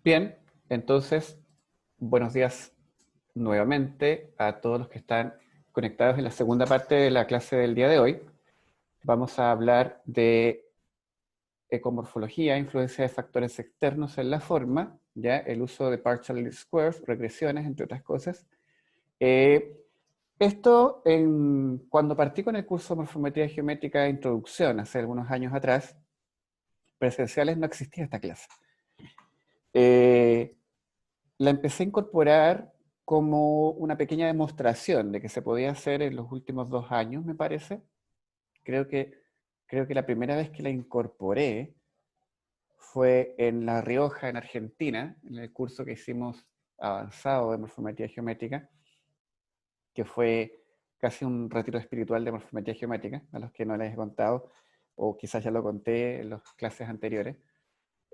Bien, entonces, buenos días nuevamente a todos los que están conectados en la segunda parte de la clase del día de hoy. Vamos a hablar de ecomorfología, influencia de factores externos en la forma, ya el uso de partial squares, regresiones, entre otras cosas. Eh, cuando partí con el curso de morfometría geométrica de introducción, hace algunos años atrás, presenciales no existía esta clase. Eh, la empecé a incorporar como una pequeña demostración de que se podía hacer en los últimos 2 años, me parece. Creo que, creo que la primera vez que la incorporé fue en La Rioja, en Argentina, en el curso que hicimos avanzado de morfometría geométrica, que fue casi un retiro espiritual de morfometría geométrica, a los que no les he contado, o quizás ya lo conté en las clases anteriores.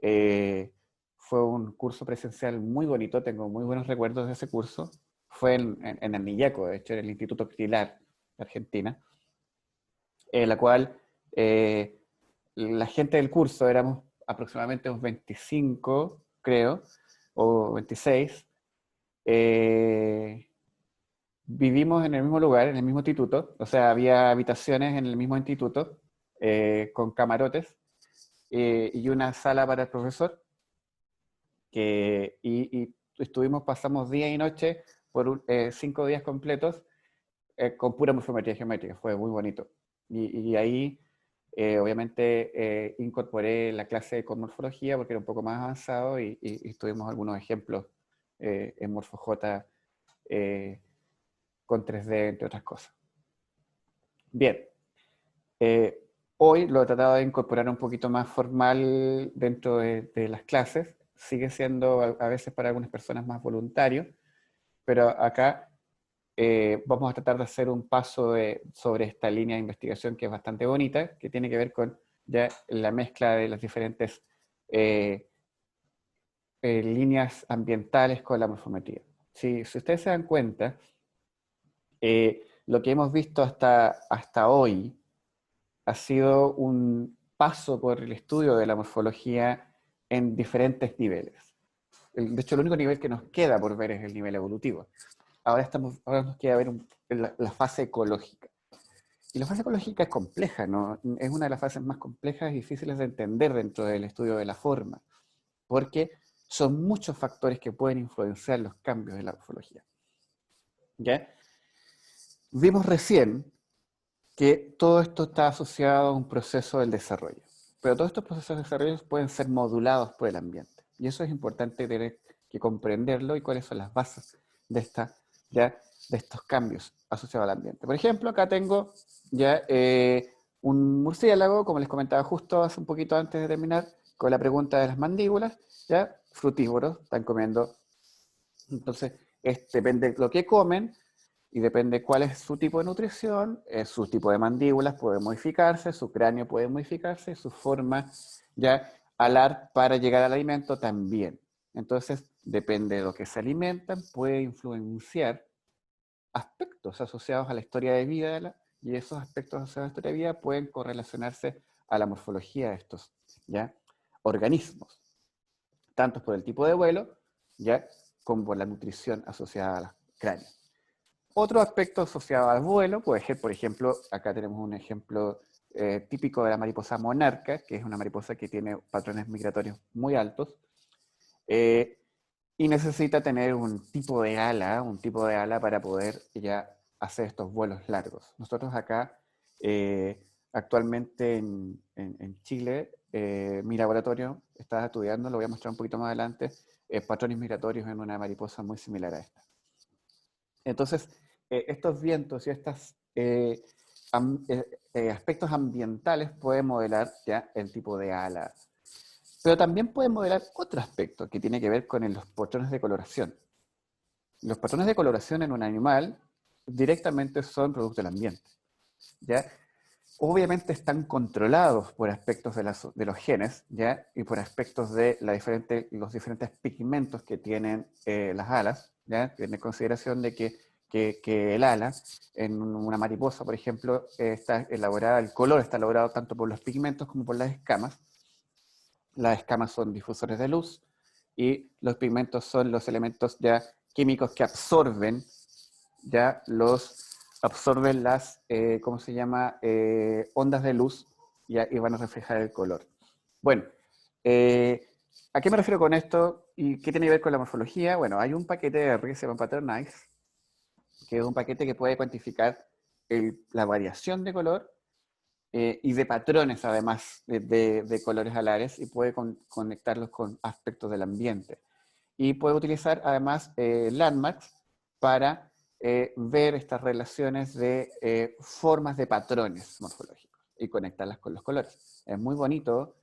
Eh, Fue un curso presencial muy bonito, tengo muy buenos recuerdos de ese curso. Fue en Anillaco, de hecho, en el Instituto Pilar de Argentina, en la cual la gente del curso éramos aproximadamente unos 25, creo, o 26. Eh, Vivimos en el mismo lugar, en el mismo instituto, o sea, había habitaciones en el mismo instituto con camarotes y una sala para el profesor. Y pasamos día y noche por 5 días completos con pura morfometría geométrica, fue muy bonito. Y ahí, obviamente, incorporé la clase con morfología porque era un poco más avanzado y tuvimos algunos ejemplos en MorfoJ eh, con 3D, entre otras cosas. Bien, eh, hoy lo he tratado de incorporar un poquito más formal dentro de las clases. Sigue siendo a veces para algunas personas más voluntario, pero acá vamos a tratar de hacer un paso sobre esta línea de investigación que es bastante bonita, que tiene que ver con ya la mezcla de las diferentes eh, líneas ambientales con la morfometría. Si ustedes se dan cuenta, lo que hemos visto hasta hoy ha sido un paso por el estudio de la morfología en diferentes niveles. De hecho, el único nivel que nos queda por ver es el nivel evolutivo. Ahora nos queda ver la fase ecológica. Y la fase ecológica es compleja, ¿no? Es una de las fases más complejas y difíciles de entender dentro del estudio de la forma, porque son muchos factores que pueden influenciar los cambios de la morfología. ¿Ya? Vimos recién que todo esto está asociado a un proceso del desarrollo, pero todos estos procesos de desarrollo pueden ser modulados por el ambiente. Y eso es importante tener que comprenderlo y cuáles son las bases de, ya, de estos cambios asociados al ambiente. Por ejemplo, acá tengo ya un murciélago, como les comentaba justo hace un poquito antes de terminar, con la pregunta de las mandíbulas, ya frutívoros, están comiendo. Entonces, depende de lo que comen y depende cuál es su tipo de nutrición, su tipo de mandíbulas puede modificarse, su cráneo puede modificarse, su forma ya alar para llegar al alimento también. Entonces, depende de lo que se alimentan, puede influenciar aspectos asociados a la historia de vida y esos aspectos asociados a la historia de vida pueden correlacionarse a la morfología de estos ¿ya? Organismos, tanto por el tipo de vuelo ¿ya? como por la nutrición asociada al cráneo. Otro aspecto asociado al vuelo puede ser, por ejemplo, acá tenemos un ejemplo típico de la mariposa monarca, que es una mariposa que tiene patrones migratorios muy altos, eh, y necesita tener un tipo de ala para poder ya hacer estos vuelos largos. Nosotros acá, actualmente en Chile, mi laboratorio está estudiando, lo voy a mostrar un poquito más adelante, patrones migratorios en una mariposa muy similar a esta. Entonces, estos vientos y estos aspectos ambientales pueden modelar ya el tipo de ala. Pero también pueden modelar otro aspecto que tiene que ver con los patrones de coloración. Los patrones de coloración en un animal directamente son producto del ambiente. ¿Ya? Obviamente están controlados por aspectos de los genes, ¿ya? Y por aspectos de los diferentes pigmentos que tienen las alas, ¿ya? Tiene consideración de que el ala en una mariposa, por ejemplo, está elaborada, el color está elaborado tanto por los pigmentos como por las escamas. Las escamas son difusores de luz y los pigmentos son los elementos ya químicos que absorben las, ¿cómo se llama? Ondas de luz, ya, y van a reflejar el color. Bueno, ¿a qué me refiero con esto y qué tiene que ver con la morfología? Bueno, hay un paquete de R que se llama Patternize, que es un paquete que puede cuantificar la variación de color y de patrones, además, de colores alares, y puede conectarlos con aspectos del ambiente. Y puede utilizar, además, landmarks para ver estas relaciones de formas de patrones morfológicos y conectarlas con los colores. Es muy bonito.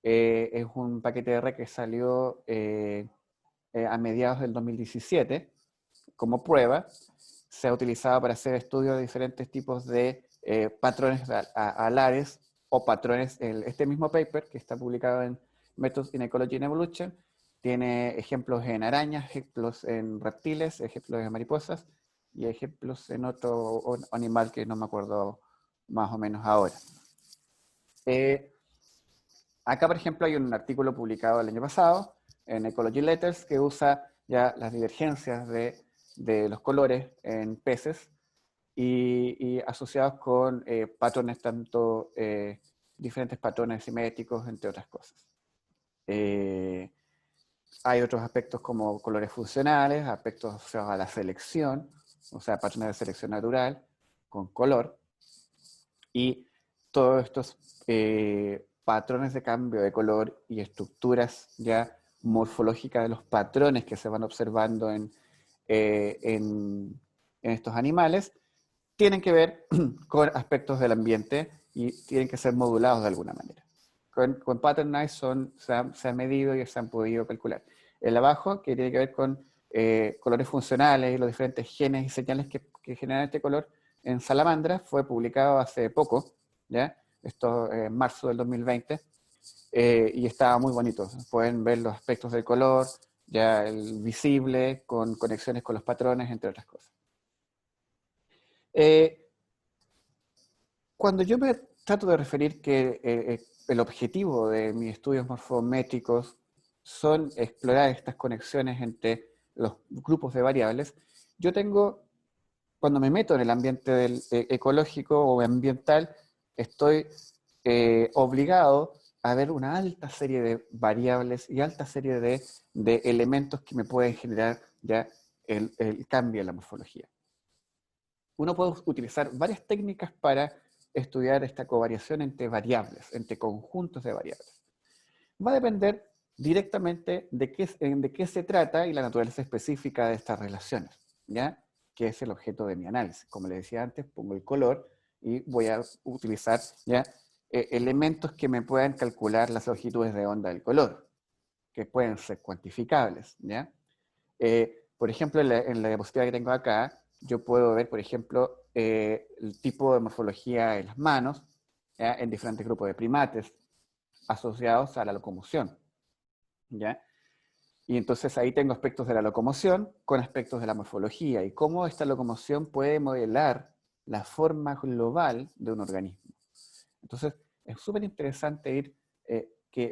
Es un paquete de R que salió a mediados del 2017 como prueba. Se ha utilizado para hacer estudios de diferentes tipos de patrones alares o patrones. Este mismo paper, que está publicado en Methods in Ecology and Evolution, tiene ejemplos en arañas, ejemplos en reptiles, ejemplos en mariposas y ejemplos en otro animal que no me acuerdo más o menos ahora. Acá, por ejemplo, hay un artículo publicado el año pasado en Ecology Letters que usa ya las divergencias de los colores en peces y asociados con patrones, diferentes patrones simétricos, entre otras cosas. Hay otros aspectos como colores funcionales, aspectos asociados a la selección, o sea, patrones de selección natural con color, y todos estos patrones de cambio de color y estructuras ya morfológicas de los patrones que se van observando en estos animales tienen que ver con aspectos del ambiente y tienen que ser modulados de alguna manera. Con Patternize se han medido y se han podido calcular. El abajo, que tiene que ver con colores funcionales y los diferentes genes y señales que generan este color en salamandras, fue publicado hace poco, ¿ya? Esto en marzo del 2020, y estaba muy bonito. Pueden ver los aspectos del color, ya el visible, con conexiones con los patrones, entre otras cosas. Cuando yo me trato de referir que el objetivo de mis estudios morfométricos son explorar estas conexiones entre los grupos de variables, yo tengo, cuando me meto en el ambiente ecológico o ambiental, estoy obligado a ver una alta serie de variables y alta serie de elementos que me pueden generar ya el cambio en la morfología. Uno puede utilizar varias técnicas para estudiar esta covariación entre variables, entre conjuntos de variables. Va a depender directamente de qué se trata y la naturaleza específica de estas relaciones, ¿ya? Que es el objeto de mi análisis. Como les decía antes, pongo el color y voy a utilizar ¿ya? Elementos que me puedan calcular las longitudes de onda del color, que pueden ser cuantificables, ¿ya? Por ejemplo, en la diapositiva que tengo acá, yo puedo ver, por ejemplo, el tipo de morfología en las manos, ¿ya? En diferentes grupos de primates asociados a la locomoción, ¿ya? Y entonces ahí tengo aspectos de la locomoción con aspectos de la morfología y cómo esta locomoción puede modelar la forma global de un organismo. Entonces, es súper interesante ir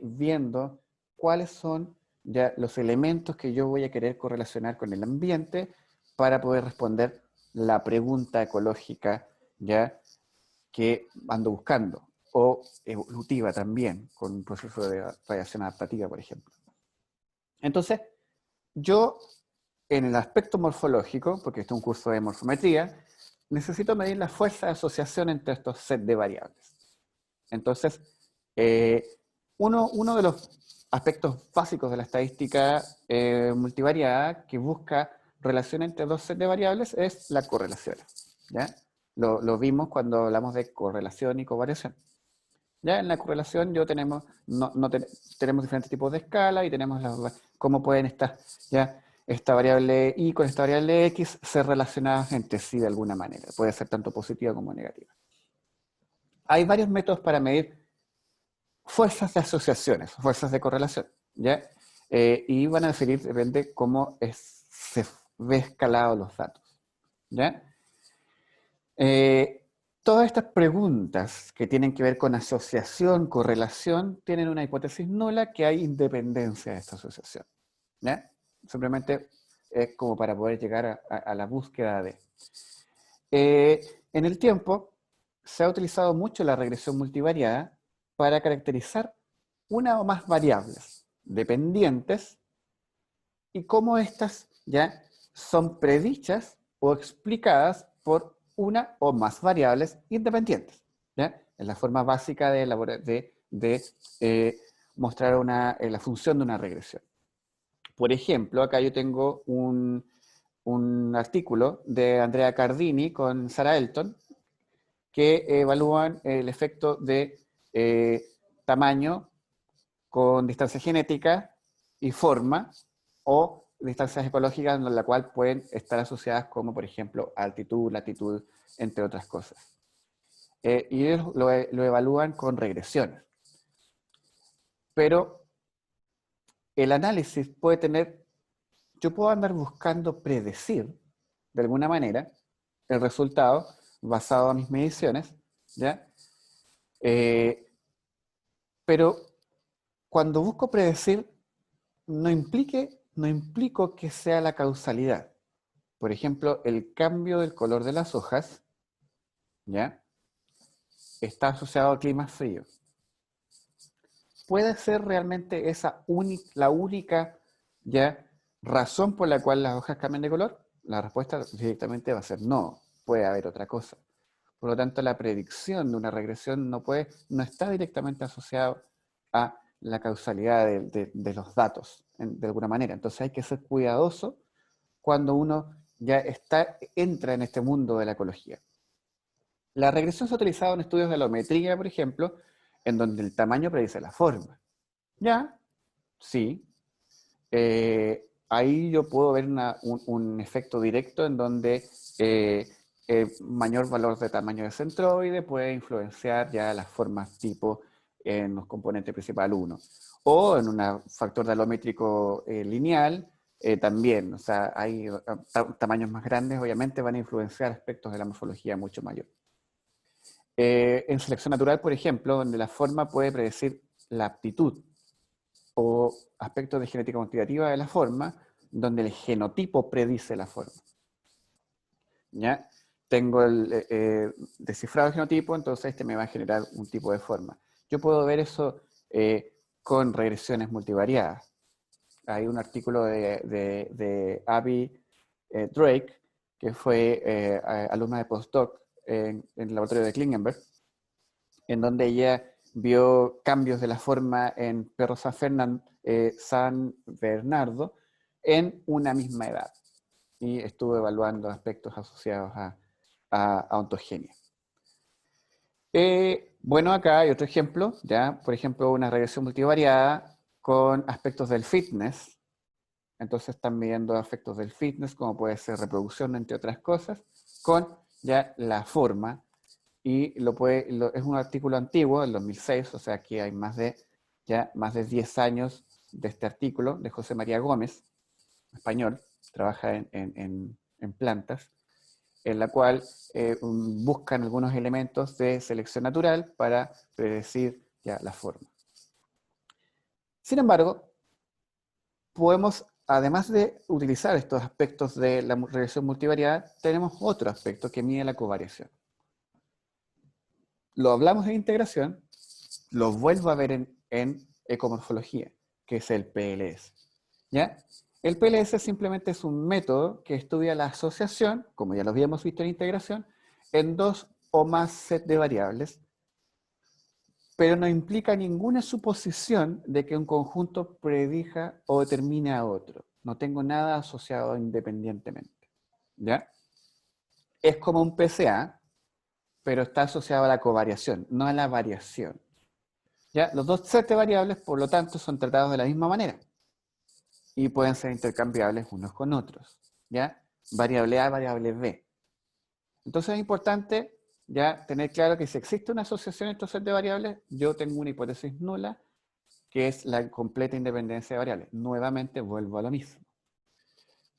viendo cuáles son ya los elementos que yo voy a querer correlacionar con el ambiente para poder responder la pregunta ecológica ya que ando buscando, o evolutiva también, con un proceso de radiación adaptativa, por ejemplo. Entonces, yo en el aspecto morfológico, porque este es un curso de morfometría, necesito medir la fuerza de asociación entre estos sets de variables. Entonces, uno de los aspectos básicos de la estadística multivariada que busca relación entre dos sets de variables es la correlación, ¿ya? Lo vimos cuando hablamos de correlación y covariación. Ya en la correlación tenemos diferentes tipos de escala y tenemos cómo pueden esta variable y con esta variable x ser relacionadas entre sí de alguna manera. Puede ser tanto positiva como negativa. Hay varios métodos para medir fuerzas de asociaciones, fuerzas de correlación, ¿ya? Y van a diferir, depende cómo se ve escalado los datos, ¿ya? Todas estas preguntas que tienen que ver con asociación, correlación, tienen una hipótesis nula que hay independencia de esta asociación, ¿ya? Simplemente es como para poder llegar a la búsqueda de. En el tiempo se ha utilizado mucho la regresión multivariada para caracterizar una o más variables dependientes y cómo éstas ya son predichas o explicadas por una o más variables independientes. ¿Ya? Es la forma básica de mostrar la función de una regresión. Por ejemplo, acá yo tengo un artículo de Andrea Cardini con Sarah Elton que evalúan el efecto de tamaño con distancia genética y forma o distancias ecológicas en la cual pueden estar asociadas como, por ejemplo, altitud, latitud, entre otras cosas. Y ellos lo evalúan con regresiones. Pero el análisis puede tener, yo puedo andar buscando predecir, de alguna manera, el resultado basado en mis mediciones, ¿ya? Pero cuando busco predecir, no implico que sea la causalidad. Por ejemplo, el cambio del color de las hojas, ¿ya? Está asociado a climas fríos. ¿Puede ser realmente esa la única, ¿ya?, razón por la cual las hojas cambian de color? La respuesta directamente va a ser no, puede haber otra cosa. Por lo tanto, la predicción de una regresión no está directamente asociado a la causalidad de los datos, de alguna manera. Entonces hay que ser cuidadoso cuando uno ya entra en este mundo de la ecología. La regresión se ha utilizado en estudios de alometría, por ejemplo, en donde el tamaño predice la forma. ¿Ya? Sí. Ahí yo puedo ver un efecto directo en donde el mayor valor de tamaño de centroide puede influenciar ya las formas tipo en los componentes principal 1. O en un factor de alométrico lineal también. O sea, hay tamaños más grandes, obviamente, van a influenciar aspectos de la morfología mucho mayor. En selección natural, por ejemplo, donde la forma puede predecir la aptitud o aspectos de genética cuantitativa de la forma, donde el genotipo predice la forma. ¿Ya? Tengo el descifrado genotipo, entonces este me va a generar un tipo de forma. Yo puedo ver eso con regresiones multivariadas. Hay un artículo de Abby Drake, que fue alumna de postdoc en el laboratorio de Klingenberg, en donde ella vio cambios de la forma en perros San Bernardo en una misma edad. Y estuvo evaluando aspectos asociados a ontogenia. Bueno, acá hay otro ejemplo, ¿ya? Por ejemplo, una regresión multivariada con aspectos del fitness. Entonces están midiendo aspectos del fitness, como puede ser reproducción, entre otras cosas, con ya la forma. Y es un artículo antiguo, del 2006, o sea que hay más de 10 años de este artículo, de José María Gómez, español, trabaja en plantas, en la cual buscan algunos elementos de selección natural para predecir ya la forma. Sin embargo, podemos, además de utilizar estos aspectos de la regresión multivariada, tenemos otro aspecto que mide la covariación. Lo hablamos en integración, lo vuelvo a ver en ecomorfología, que es el PLS. ¿Ya? El PLS simplemente es un método que estudia la asociación, como ya lo habíamos visto en integración, en dos o más sets de variables, pero no implica ninguna suposición de que un conjunto predija o determine a otro. No tengo nada asociado independientemente. ¿Ya? Es como un PCA, pero está asociado a la covariación, no a la variación. ¿Ya? Los dos sets de variables, por lo tanto, son tratados de la misma manera y pueden ser intercambiables unos con otros. ¿Ya? Variable A, variable B. Entonces es importante ya tener claro que si existe una asociación entre estos sets de variables, yo tengo una hipótesis nula, que es la completa independencia de variables. Nuevamente vuelvo a lo mismo.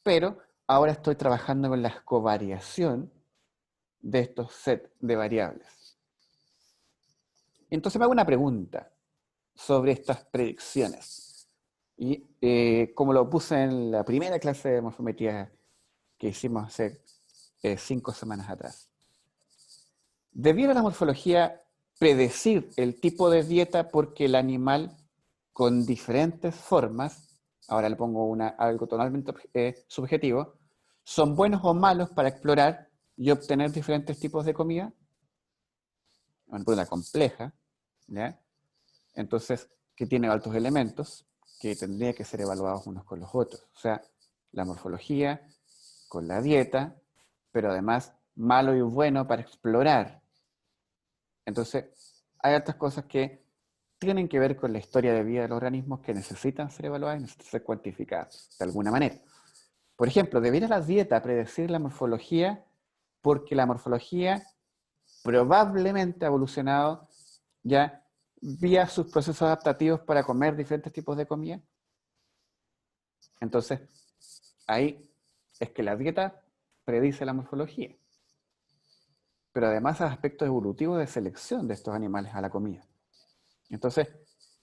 Pero ahora estoy trabajando con la covariación de estos sets de variables. Entonces me hago una pregunta sobre estas predicciones. Y como lo puse en la primera clase de morfometría que hicimos hace 5 semanas atrás. Debiera la morfología predecir el tipo de dieta porque el animal con diferentes formas, ahora le pongo algo totalmente subjetivo, son buenos o malos para explorar y obtener diferentes tipos de comida? Una pregunta compleja, ¿ya? Entonces, que tiene altos elementos que tendrían que ser evaluados unos con los otros. O sea, la morfología con la dieta, pero además malo y bueno para explorar. Entonces, hay otras cosas que tienen que ver con la historia de vida de los organismos que necesitan ser evaluadas y necesitan ser cuantificadas de alguna manera. Por ejemplo, ¿debiera la dieta predecir la morfología? Porque la morfología probablemente ha evolucionado ya vía sus procesos adaptativos para comer diferentes tipos de comida. Entonces, ahí es que la dieta predice la morfología. Pero además hay aspectos evolutivos de selección de estos animales a la comida. Entonces,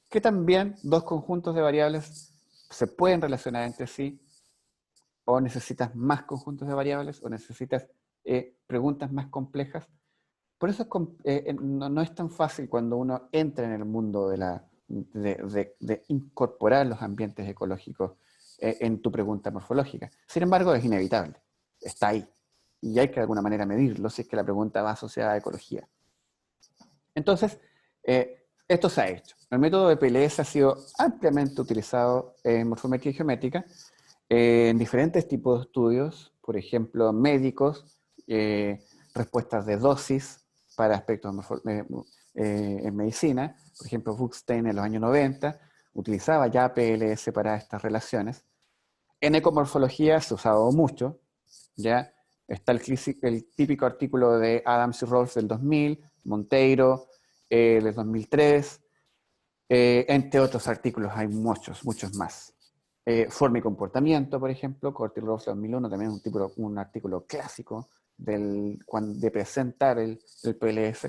¿qué también dos conjuntos de variables se pueden relacionar entre sí? ¿O necesitas más conjuntos de variables? ¿O necesitas preguntas más complejas? Por eso no es tan fácil cuando uno entra en el mundo de incorporar los ambientes ecológicos en tu pregunta morfológica. Sin embargo, es inevitable. Está ahí. Y hay que de alguna manera medirlo si es que la pregunta va asociada a ecología. Entonces, esto se ha hecho. El método de PLS ha sido ampliamente utilizado en morfometría geométrica en diferentes tipos de estudios, por ejemplo, médicos, respuestas de dosis para aspectos en medicina. Por ejemplo, Buchstein en los años 90 utilizaba ya PLS para estas relaciones. En ecomorfología se ha usado mucho, ¿ya? Está el típico artículo de Adams y Rawls del 2000, Monteiro del 2003, entre otros artículos hay muchos, muchos más. Forma y comportamiento, por ejemplo, Corti Rawls 2001, también es un artículo clásico de presentar el PLS.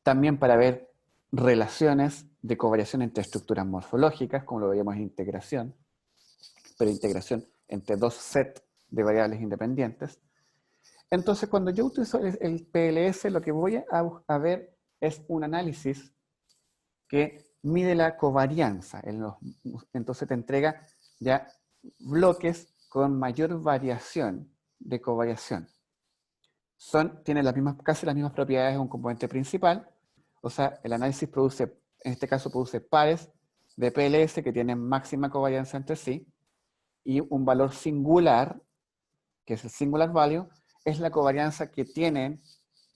También para ver relaciones de covariación entre estructuras morfológicas, como lo veíamos en integración, pero integración entre dos sets de variables independientes. Entonces, cuando yo utilizo el PLS, lo que voy a ver es un análisis que mide la covarianza. Entonces te entrega ya bloques con mayor variación de covariación. Tienen casi las mismas propiedades de un componente principal. O sea, el análisis produce, en este caso produce pares de PLS que tienen máxima covarianza entre sí, y un valor singular, que es el singular value, es la covarianza que tienen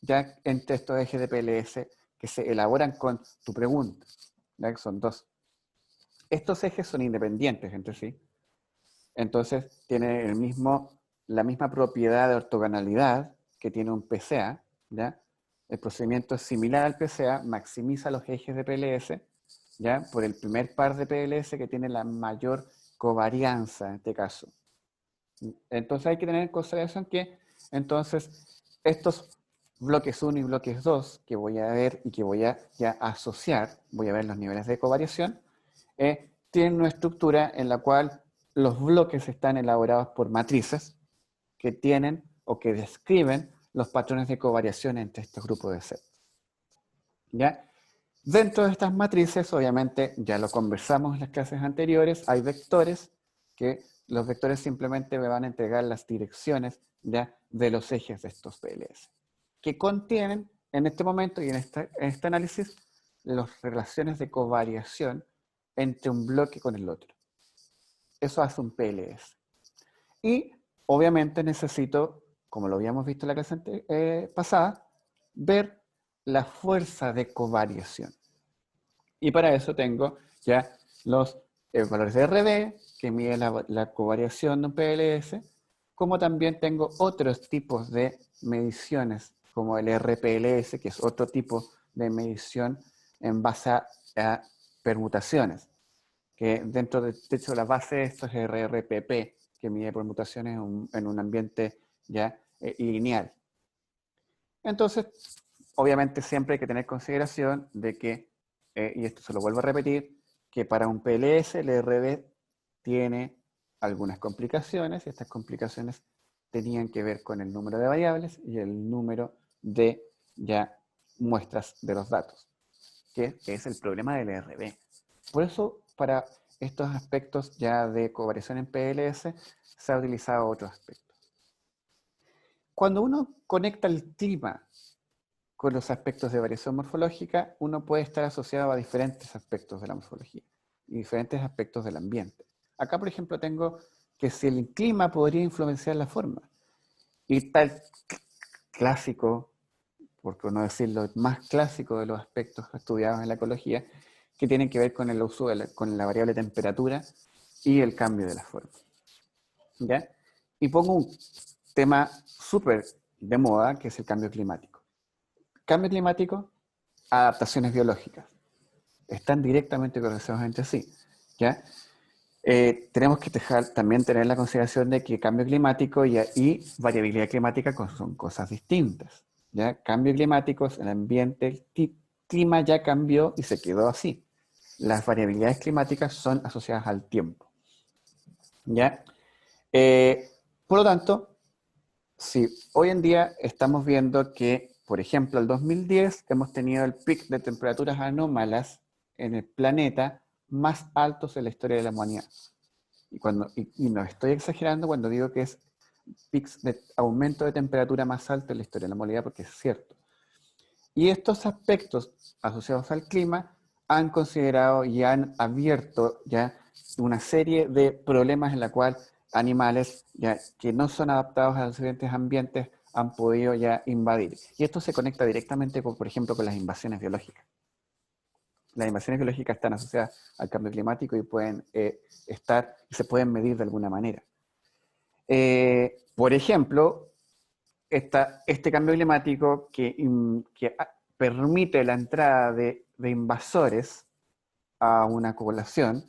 ya entre estos ejes de PLS que se elaboran con tu pregunta. ¿Ya? Que son dos. Estos ejes son independientes entre sí. Entonces, tienen la misma propiedad de ortogonalidad que tiene un PCA. ¿Ya? El procedimiento es similar al PCA, maximiza los ejes de PLS, ¿ya? Por el primer par de PLS que tiene la mayor covarianza en este caso. Entonces hay que tener en consideración que entonces estos bloques 1 y bloques 2 que voy a ver y que voy a ya asociar, voy a ver los niveles de covariación, tienen una estructura en la cual los bloques están elaborados por matrices que tienen o que describen los patrones de covariación entre estos grupos de sets. ¿Ya? Dentro de estas matrices, obviamente, ya lo conversamos en las clases anteriores, hay vectores que los vectores simplemente me van a entregar las direcciones ya de los ejes de estos PLS, que contienen en este momento y en este análisis las relaciones de covariación entre un bloque con el otro. Eso hace un PLS. Y obviamente necesito, como lo habíamos visto en la clase pasada, ver la fuerza de covariación. Y para eso tengo ya los valores de RD, que mide la covariación de un PLS, como también tengo otros tipos de mediciones, como el RPLS, que es otro tipo de medición en base a permutaciones, que de hecho la base de esto es RRPP, que mide permutaciones en un ambiente ya lineal. Entonces, obviamente siempre hay que tener consideración de que, y esto se lo vuelvo a repetir, que para un PLS el RB tiene algunas complicaciones, y estas complicaciones tenían que ver con el número de variables y el número de ya muestras de los datos, que es el problema del RB. Por eso, para estos aspectos ya de covariación en PLS, se ha utilizado otros aspectos. Cuando uno conecta el clima con los aspectos de variación morfológica, uno puede estar asociado a diferentes aspectos de la morfología y diferentes aspectos del ambiente. Acá, por ejemplo, tengo que si el clima podría influenciar la forma. Y tal clásico, por no decirlo más clásico de los aspectos estudiados en la ecología, que tienen que ver con el uso con la variable temperatura y el cambio de la forma. ¿Ya? Y pongo un tema súper de moda, que es el cambio climático. Cambio climático, adaptaciones biológicas. Están directamente correlacionados entre sí. ¿Ya? Tenemos que también tener la consideración de que cambio climático y variabilidad climática son cosas distintas. ¿Ya? Cambio climático, el ambiente, el clima ya cambió y se quedó así. Las variabilidades climáticas son asociadas al tiempo. ¿Ya? Por lo tanto, si hoy en día estamos viendo que, por ejemplo, el 2010 hemos tenido el pic de temperaturas anómalas en el planeta más altos en la historia de la humanidad. Y no estoy exagerando cuando digo que es pics de aumento de temperatura más alto en la historia de la humanidad, porque es cierto. Y estos aspectos asociados al clima han considerado y han abierto ya una serie de problemas en la cual animales ya, que no son adaptados a los diferentes ambientes han podido ya invadir. Y esto se conecta directamente, con, por ejemplo, con las invasiones biológicas. Las invasiones biológicas están asociadas al cambio climático y pueden estar y se pueden medir de alguna manera. Por ejemplo, este cambio climático que permite la entrada de invasores a una población,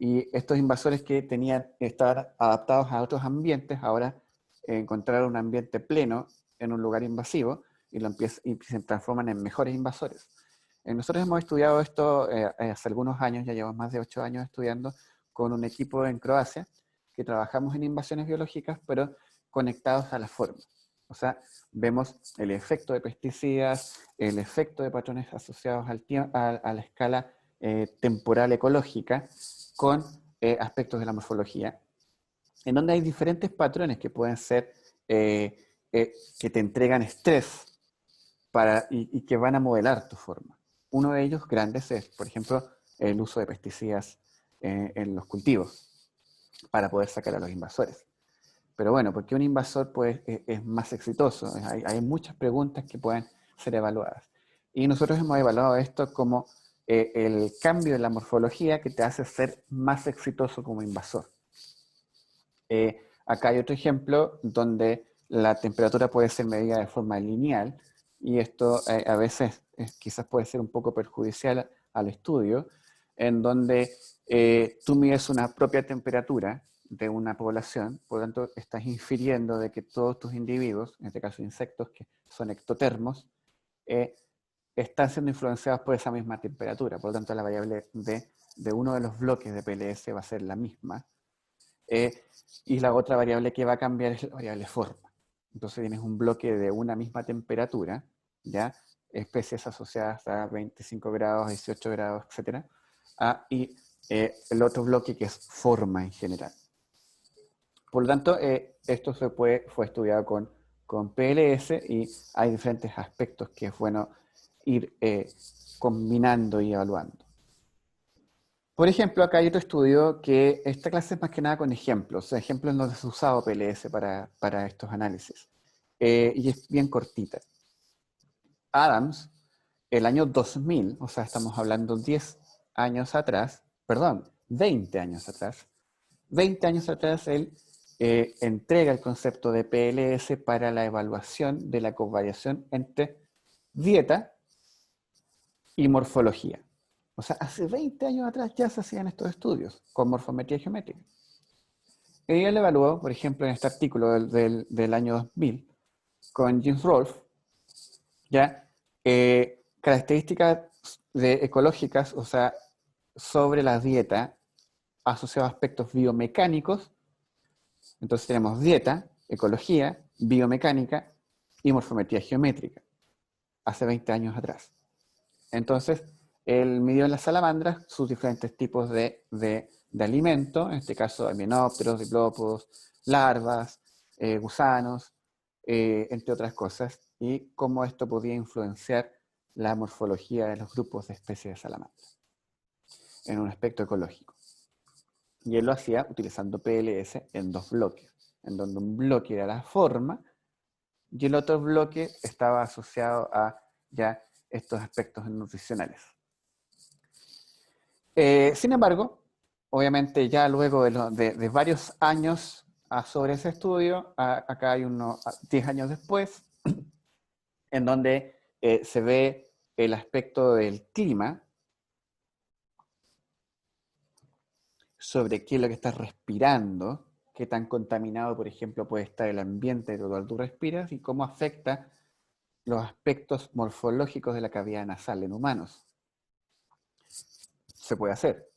y estos invasores que tenían estar adaptados a otros ambientes, ahora encontraron un ambiente pleno en un lugar invasivo y se transforman en mejores invasores. Nosotros hemos estudiado esto hace algunos años, ya llevamos más de 8 años estudiando con un equipo en Croacia, que trabajamos en invasiones biológicas, pero conectados a la forma. O sea, vemos el efecto de pesticidas, el efecto de patrones asociados a la escala temporal ecológica con aspectos de la morfología, en donde hay diferentes patrones que pueden ser que te entregan estrés y que van a modelar tu forma. Uno de ellos grandes es, por ejemplo, el uso de pesticidas en los cultivos para poder sacar a los invasores. Pero bueno, ¿por qué un invasor pues, es más exitoso? Hay muchas preguntas que pueden ser evaluadas. Y nosotros hemos evaluado esto como el cambio de la morfología que te hace ser más exitoso como invasor. Acá hay otro ejemplo donde la temperatura puede ser medida de forma lineal, y esto a veces quizás puede ser un poco perjudicial al estudio, en donde tú mides una propia temperatura de una población, por lo tanto estás infiriendo de que todos tus individuos, en este caso insectos que son ectotermos, están siendo influenciados por esa misma temperatura. Por lo tanto, la variable de uno de los bloques de PLS va a ser la misma. Y la otra variable que va a cambiar es la variable forma. Entonces tienes un bloque de una misma temperatura, ¿ya? Especies asociadas a 25 grados, 18 grados, etc. Y el otro bloque que es forma en general. Por lo tanto, esto fue estudiado con PLS, y hay diferentes aspectos que es bueno ir combinando y evaluando. Por ejemplo, acá hay otro estudio que esta clase es más que nada con ejemplos en donde se ha usado PLS para estos análisis. Y es bien cortita. Adams, el año 2000, o sea, estamos hablando 10 años atrás, perdón, 20 años atrás, 20 años atrás él entrega el concepto de PLS para la evaluación de la covariación entre dieta y morfología. O sea, hace 20 años atrás ya se hacían estos estudios con morfometría geométrica. Y él evaluó, por ejemplo, en este artículo del año 2000, con James Rolfe, ya, características ecológicas, o sea, sobre la dieta asociado a aspectos biomecánicos. Entonces tenemos dieta, ecología, biomecánica y morfometría geométrica, hace 20 años atrás. Entonces, él midió en las salamandras sus diferentes tipos de alimento, en este caso himenópteros, diplópodos, larvas, gusanos, entre otras cosas, y cómo esto podía influenciar la morfología de los grupos de especies de salamandras en un aspecto ecológico. Y él lo hacía utilizando PLS en dos bloques, en donde un bloque era la forma y el otro bloque estaba asociado a ya estos aspectos nutricionales. Sin embargo, obviamente ya luego de varios años sobre ese estudio, acá hay unos 10 años después, en donde se ve el aspecto del clima, sobre qué es lo que estás respirando, qué tan contaminado, por ejemplo, puede estar el ambiente del cual tú respiras y cómo afecta los aspectos morfológicos de la cavidad nasal en humanos. Se puede hacer.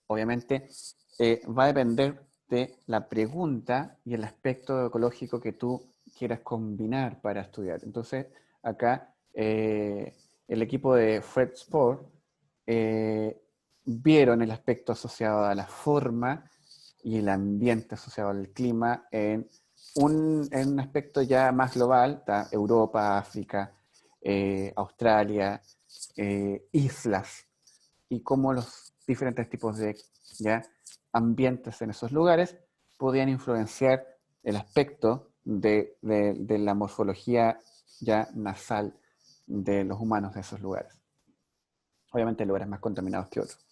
Obviamente, va a depender de la pregunta y el aspecto ecológico que tú quieras combinar para estudiar. Entonces, acá el equipo de Fred Sport vieron el aspecto asociado a la forma y el ambiente asociado al clima en un aspecto ya más global, está Europa, África, Australia, islas, y cómo los diferentes tipos de ¿ya? ambientes en esos lugares podían influenciar el aspecto de la morfología ya nasal de los humanos de esos lugares. Obviamente lugares más contaminados que otros.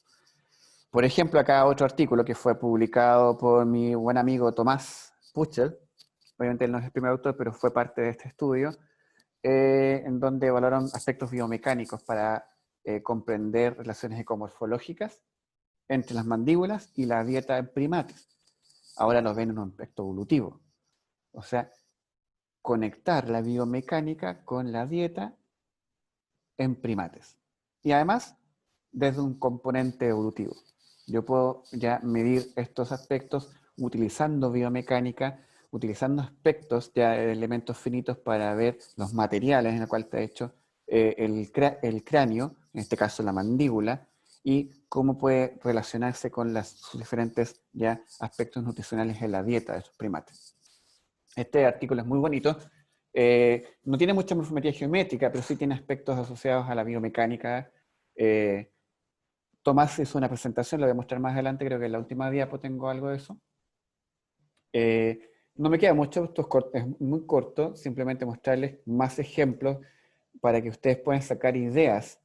Por ejemplo, acá otro artículo que fue publicado por mi buen amigo Tomás Puchel, obviamente él no es el primer autor, pero fue parte de este estudio, en donde valoraron aspectos biomecánicos para comprender relaciones ecomorfológicas entre las mandíbulas y la dieta en primates. Ahora lo ven en un aspecto evolutivo. O sea, conectar la biomecánica con la dieta en primates. Y además, desde un componente evolutivo. Yo puedo ya medir estos aspectos utilizando biomecánica, utilizando aspectos ya de elementos finitos para ver los materiales en los cuales está hecho el cráneo, en este caso la mandíbula, y cómo puede relacionarse con sus diferentes ya aspectos nutricionales en la dieta de esos primates. Este artículo es muy bonito. No tiene mucha morfometría geométrica, pero sí tiene aspectos asociados a la biomecánica. Tomás hizo una presentación, lo voy a mostrar más adelante, creo que en la última diapo tengo algo de eso. No me queda mucho, esto es muy corto, simplemente mostrarles más ejemplos para que ustedes puedan sacar ideas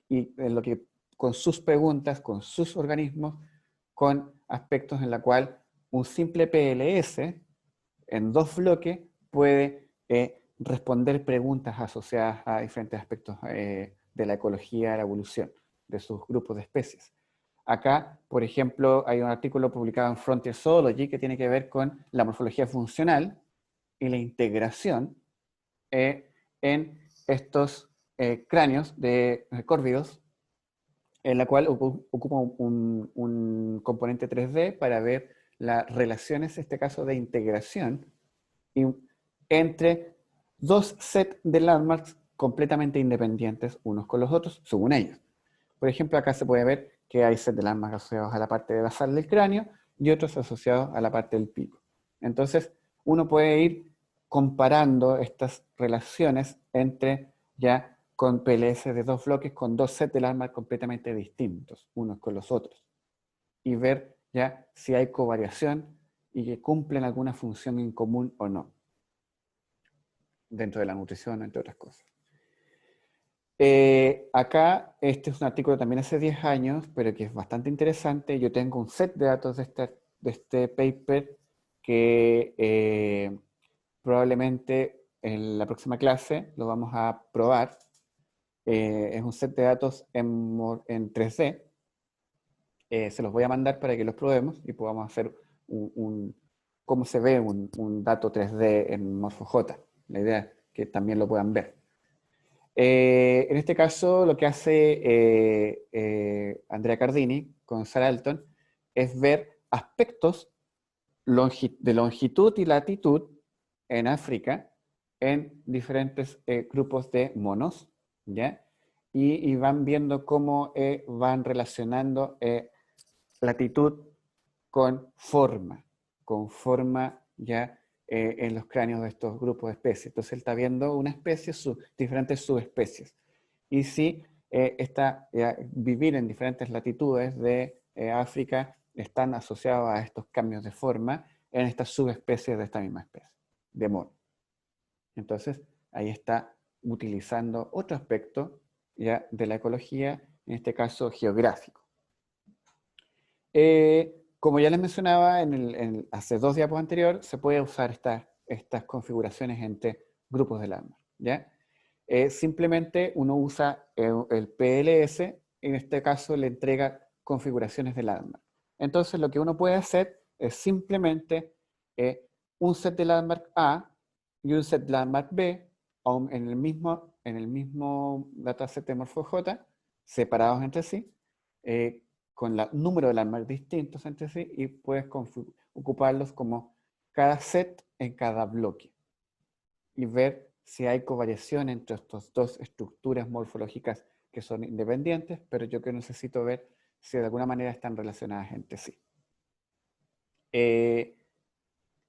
y en lo que, con sus preguntas, con sus organismos, con aspectos en la cual un simple PLS en dos bloques puede responder preguntas asociadas a diferentes aspectos de la ecología, la evolución de sus grupos de especies. Acá, por ejemplo, hay un artículo publicado en Frontier Zoology que tiene que ver con la morfología funcional y la integración en estos cráneos de córvidos, en la cual ocupa un componente 3D para ver las relaciones, en este caso de integración, entre dos sets de landmarks completamente independientes unos con los otros, según ellos. Por ejemplo, acá se puede ver que hay sets de landmarks asociados a la parte basal del cráneo y otros asociados a la parte del pico. Entonces, uno puede ir comparando estas relaciones entre ya con PLS de dos bloques con dos sets de landmarks completamente distintos unos con los otros y ver ya si hay covariación y que cumplen alguna función en común o no dentro de la nutrición, entre otras cosas. Acá, este es un artículo también hace 10 años, pero que es bastante interesante. Yo tengo un set de datos de este paper que probablemente en la próxima clase lo vamos a probar. Es un set de datos en 3D. Se los voy a mandar para que los probemos y podamos hacer cómo se ve un dato 3D en MorphoJ. La idea es que también lo puedan ver. En este caso, lo que hace Andrea Cardini con Sarah Alton es ver aspectos de longitud y latitud en África en diferentes grupos de monos, ¿ya? Y van viendo cómo van relacionando latitud con forma ya en los cráneos de estos grupos de especies. Entonces él está viendo una especie, diferentes subespecies. Y si vivir en diferentes latitudes de África están asociados a estos cambios de forma en estas subespecies de esta misma especie, de mono. Entonces, ahí está utilizando otro aspecto ya de la ecología, en este caso geográfico. Como ya les mencionaba hace 2 diapos anterior, se puede usar estas configuraciones entre grupos de Landmark, ¿ya? Simplemente uno usa el PLS, en este caso le entrega configuraciones de Landmark. Entonces lo que uno puede hacer es simplemente un set de Landmark A y un set de Landmark B en el mismo dataset de MorphoJ, separados entre sí, con número de landmarks distintos entre sí, y puedes ocuparlos como cada set en cada bloque y ver si hay covariación entre estas dos estructuras morfológicas que son independientes, pero yo que necesito ver si de alguna manera están relacionadas entre sí.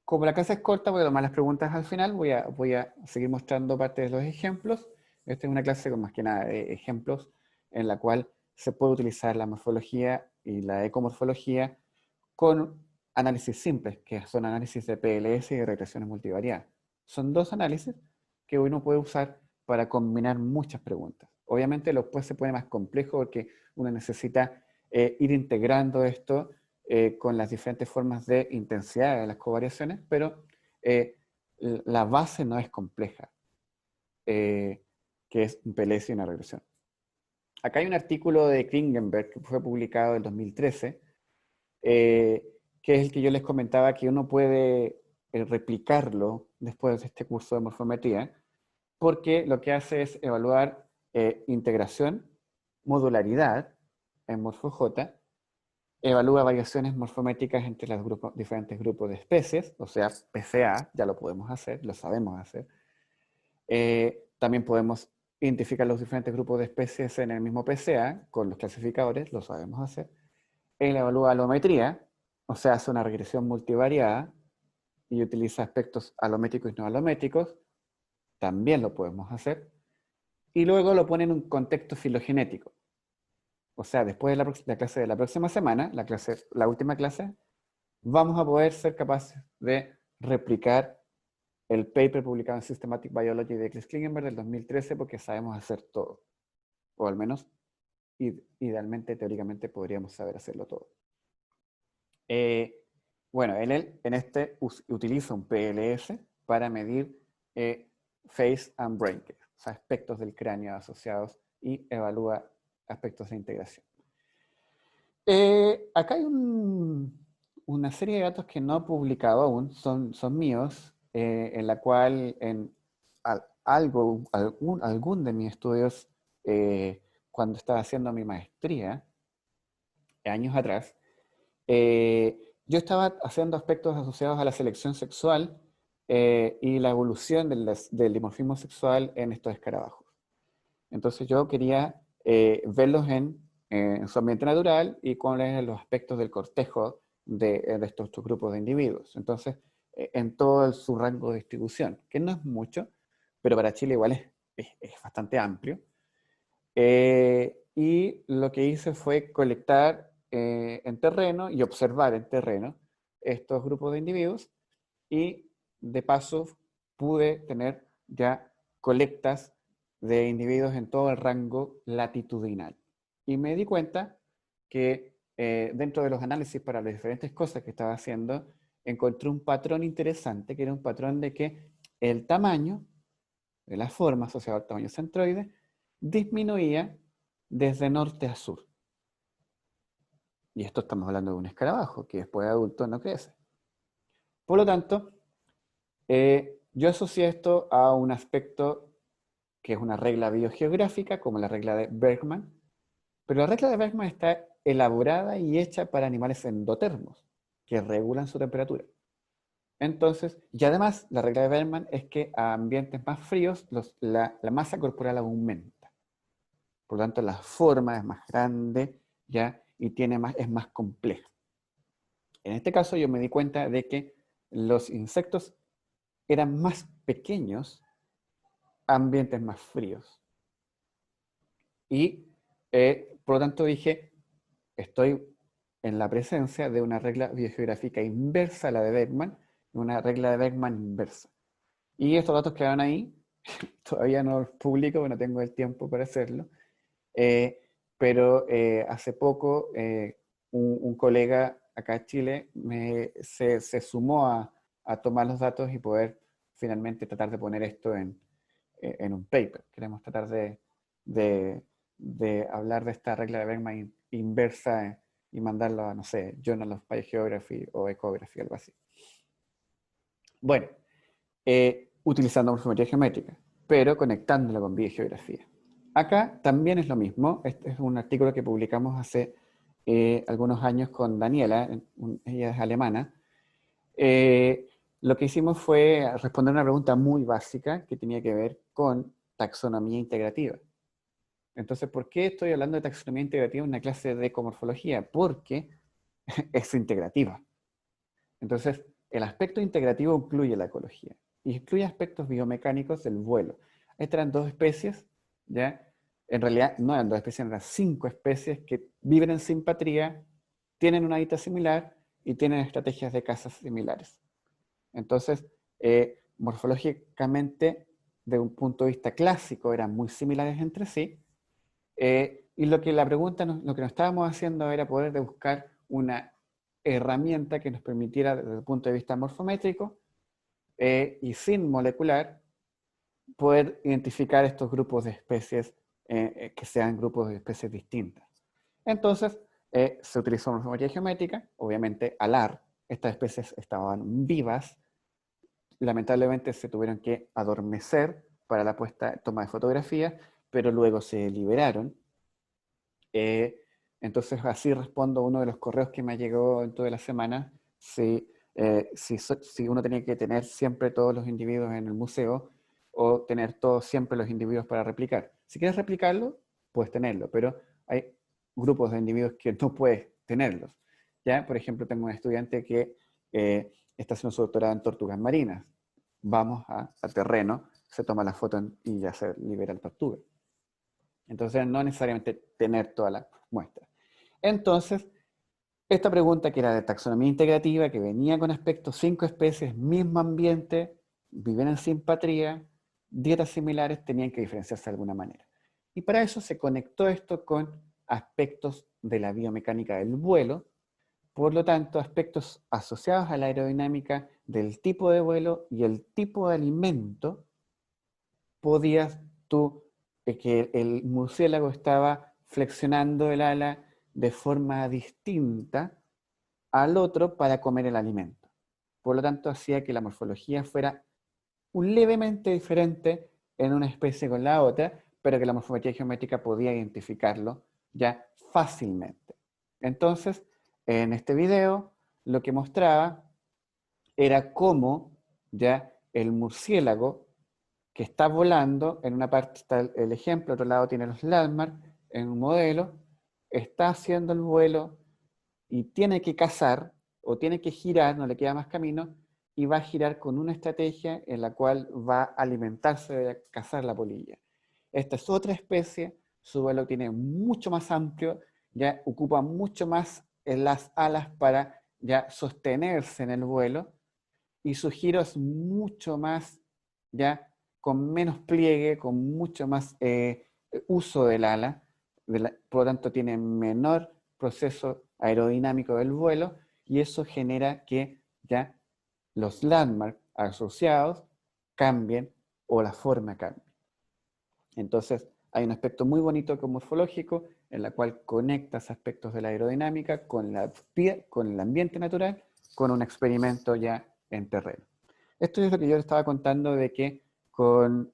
Como la clase es corta, voy a tomar las preguntas al final, voy a seguir mostrando parte de los ejemplos. Esta es una clase con más que nada de ejemplos en la cual se puede utilizar la morfología y la ecomorfología con análisis simples, que son análisis de PLS y de regresiones multivariadas. Son 2 análisis que uno puede usar para combinar muchas preguntas. Obviamente después se pone más complejo porque uno necesita ir integrando esto con las diferentes formas de intensidad de las covariaciones, pero la base no es compleja, que es un PLS y una regresión. Acá hay un artículo de Klingenberg que fue publicado en 2013, que es el que yo les comentaba que uno puede replicarlo después de este curso de morfometría, porque lo que hace es evaluar integración, modularidad en MorphoJ, evalúa variaciones morfométricas entre los diferentes grupos de especies, o sea, PCA, ya lo podemos hacer, lo sabemos hacer. También podemos identificar los diferentes grupos de especies en el mismo PCA con los clasificadores, lo sabemos hacer. Él evalúa alometría, o sea, hace una regresión multivariada y utiliza aspectos alométricos y no alométricos, también lo podemos hacer. Y luego lo pone en un contexto filogenético. O sea, después de la clase de la próxima semana, la última clase, vamos a poder ser capaces de replicar el paper publicado en Systematic Biology de Chris Klingenberg del 2013 porque sabemos hacer todo. O al menos, idealmente, teóricamente, podríamos saber hacerlo todo. Bueno, en este utiliza un PLS para medir face and brain, o sea, aspectos del cráneo asociados y evalúa aspectos de integración. Acá hay una serie de datos que no he publicado aún, son míos, en la cual algún de mis estudios, cuando estaba haciendo mi maestría, años atrás, yo estaba haciendo aspectos asociados a la selección sexual y la evolución del dimorfismo sexual en estos escarabajos. Entonces yo quería verlos en su ambiente natural y cuáles eran los aspectos del cortejo de estos grupos de individuos. Entonces, en todo su rango de distribución, que no es mucho, pero para Chile igual es bastante amplio. Y lo que hice fue colectar en terreno y observar en terreno estos grupos de individuos y de paso pude tener ya colectas de individuos en todo el rango latitudinal. Y me di cuenta que dentro de los análisis para las diferentes cosas que estaba haciendo, encontré un patrón interesante, que era un patrón de que el tamaño de la forma asociada al tamaño centroide disminuía desde norte a sur. Y esto estamos hablando de un escarabajo, que después de adulto no crece. Por lo tanto, yo asocié esto a un aspecto que es una regla biogeográfica, como la regla de Bergman, pero la regla de Bergman está elaborada y hecha para animales endotermos, que regulan su temperatura. Entonces, y además, la regla de Bergman es que a ambientes más fríos la masa corporal aumenta. Por lo tanto, la forma es más grande, ¿ya? Y es más compleja. En este caso, yo me di cuenta de que los insectos eran más pequeños a ambientes más fríos. Y, por lo tanto, dije, estoy en la presencia de una regla biogeográfica inversa a la de Bergman, una regla de Bergman inversa. Y estos datos quedan ahí, todavía no los publico, porque no tengo el tiempo para hacerlo, eh, pero hace poco un colega acá en Chile se sumó a tomar los datos y poder finalmente tratar de poner esto en un paper. Queremos tratar de hablar de esta regla de Bergman inversa y mandarlo a, no sé, Journal of Biogeography o Ecography, algo así. Bueno, utilizando morfometría geométrica, pero conectándolo con biogeografía. Acá también es lo mismo. Este es un artículo que publicamos hace algunos años con Daniela, ella es alemana. Lo que hicimos fue responder una pregunta muy básica que tenía que ver con taxonomía integrativa. Entonces, ¿por qué estoy hablando de taxonomía integrativa en una clase de ecomorfología? Porque es integrativa. Entonces, el aspecto integrativo incluye la ecología y incluye aspectos biomecánicos del vuelo. Estas eran dos especies, ¿ya? En realidad no eran dos especies, eran 5 especies que viven en simpatría, tienen una dieta similar y tienen estrategias de caza similares. Entonces, morfológicamente, de un punto de vista clásico, eran muy similares entre sí. Y lo que lo que nos estábamos haciendo era poder buscar una herramienta que nos permitiera, desde el punto de vista morfométrico y sin molecular, poder identificar estos grupos de especies que sean grupos de especies distintas. Entonces, se utilizó morfometría geométrica, obviamente alar, estas especies estaban vivas, lamentablemente se tuvieron que adormecer para la toma de fotografías, pero luego se liberaron. Entonces así respondo a uno de los correos que me llegó en toda la semana, si uno tenía que tener siempre todos los individuos en el museo o tener todos siempre los individuos para replicar. Si quieres replicarlo, puedes tenerlo, pero hay grupos de individuos que no puedes tenerlos. ¿Ya? Por ejemplo, tengo un estudiante que está haciendo su doctorado en tortugas marinas. Vamos a terreno, se toma la foto y ya se libera el tortuga. Entonces, no necesariamente tener toda la muestra. Entonces, esta pregunta que era de taxonomía integrativa, que venía con aspectos 5 especies, mismo ambiente, viven en simpatría, dietas similares, tenían que diferenciarse de alguna manera. Y para eso se conectó esto con aspectos de la biomecánica del vuelo, por lo tanto, aspectos asociados a la aerodinámica del tipo de vuelo y el tipo de alimento, podías tú que el murciélago estaba flexionando el ala de forma distinta al otro para comer el alimento. Por lo tanto, hacía que la morfología fuera un levemente diferente en una especie con la otra, pero que la morfología geométrica podía identificarlo ya fácilmente. Entonces, en este video, lo que mostraba era cómo ya el murciélago que está volando, en una parte está el ejemplo, otro lado tiene los landmarks, en un modelo, está haciendo el vuelo y tiene que cazar o tiene que girar, no le queda más camino, y va a girar con una estrategia en la cual va a alimentarse de cazar la polilla. Esta es otra especie, su vuelo tiene mucho más amplio, ya ocupa mucho más en las alas para ya sostenerse en el vuelo, y su giro es mucho más ya con menos pliegue, con mucho más uso del ala, por lo tanto tiene menor proceso aerodinámico del vuelo y eso genera que ya los landmarks asociados cambien o la forma cambie. Entonces hay un aspecto muy bonito morfológico en la cual conectas aspectos de la aerodinámica con el ambiente natural, con un experimento ya en terreno. Esto es lo que yo le estaba contando de que con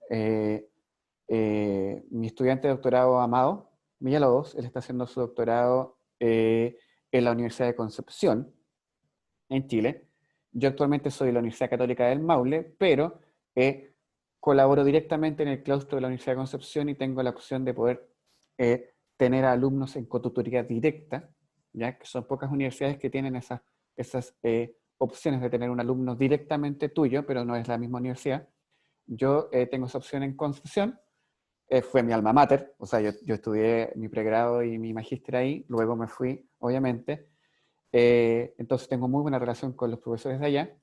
mi estudiante de doctorado Amado Villalobos, él está haciendo su doctorado en la Universidad de Concepción, en Chile. Yo actualmente soy de la Universidad Católica del Maule, pero colaboro directamente en el claustro de la Universidad de Concepción y tengo la opción de poder tener alumnos en cotutoría directa, ya que son pocas universidades que tienen esas opciones de tener un alumno directamente tuyo, pero no es la misma universidad. Yo tengo esa opción en Concepción, fue mi alma mater, o sea, yo estudié mi pregrado y mi magíster ahí, luego me fui, obviamente, entonces tengo muy buena relación con los profesores de allá,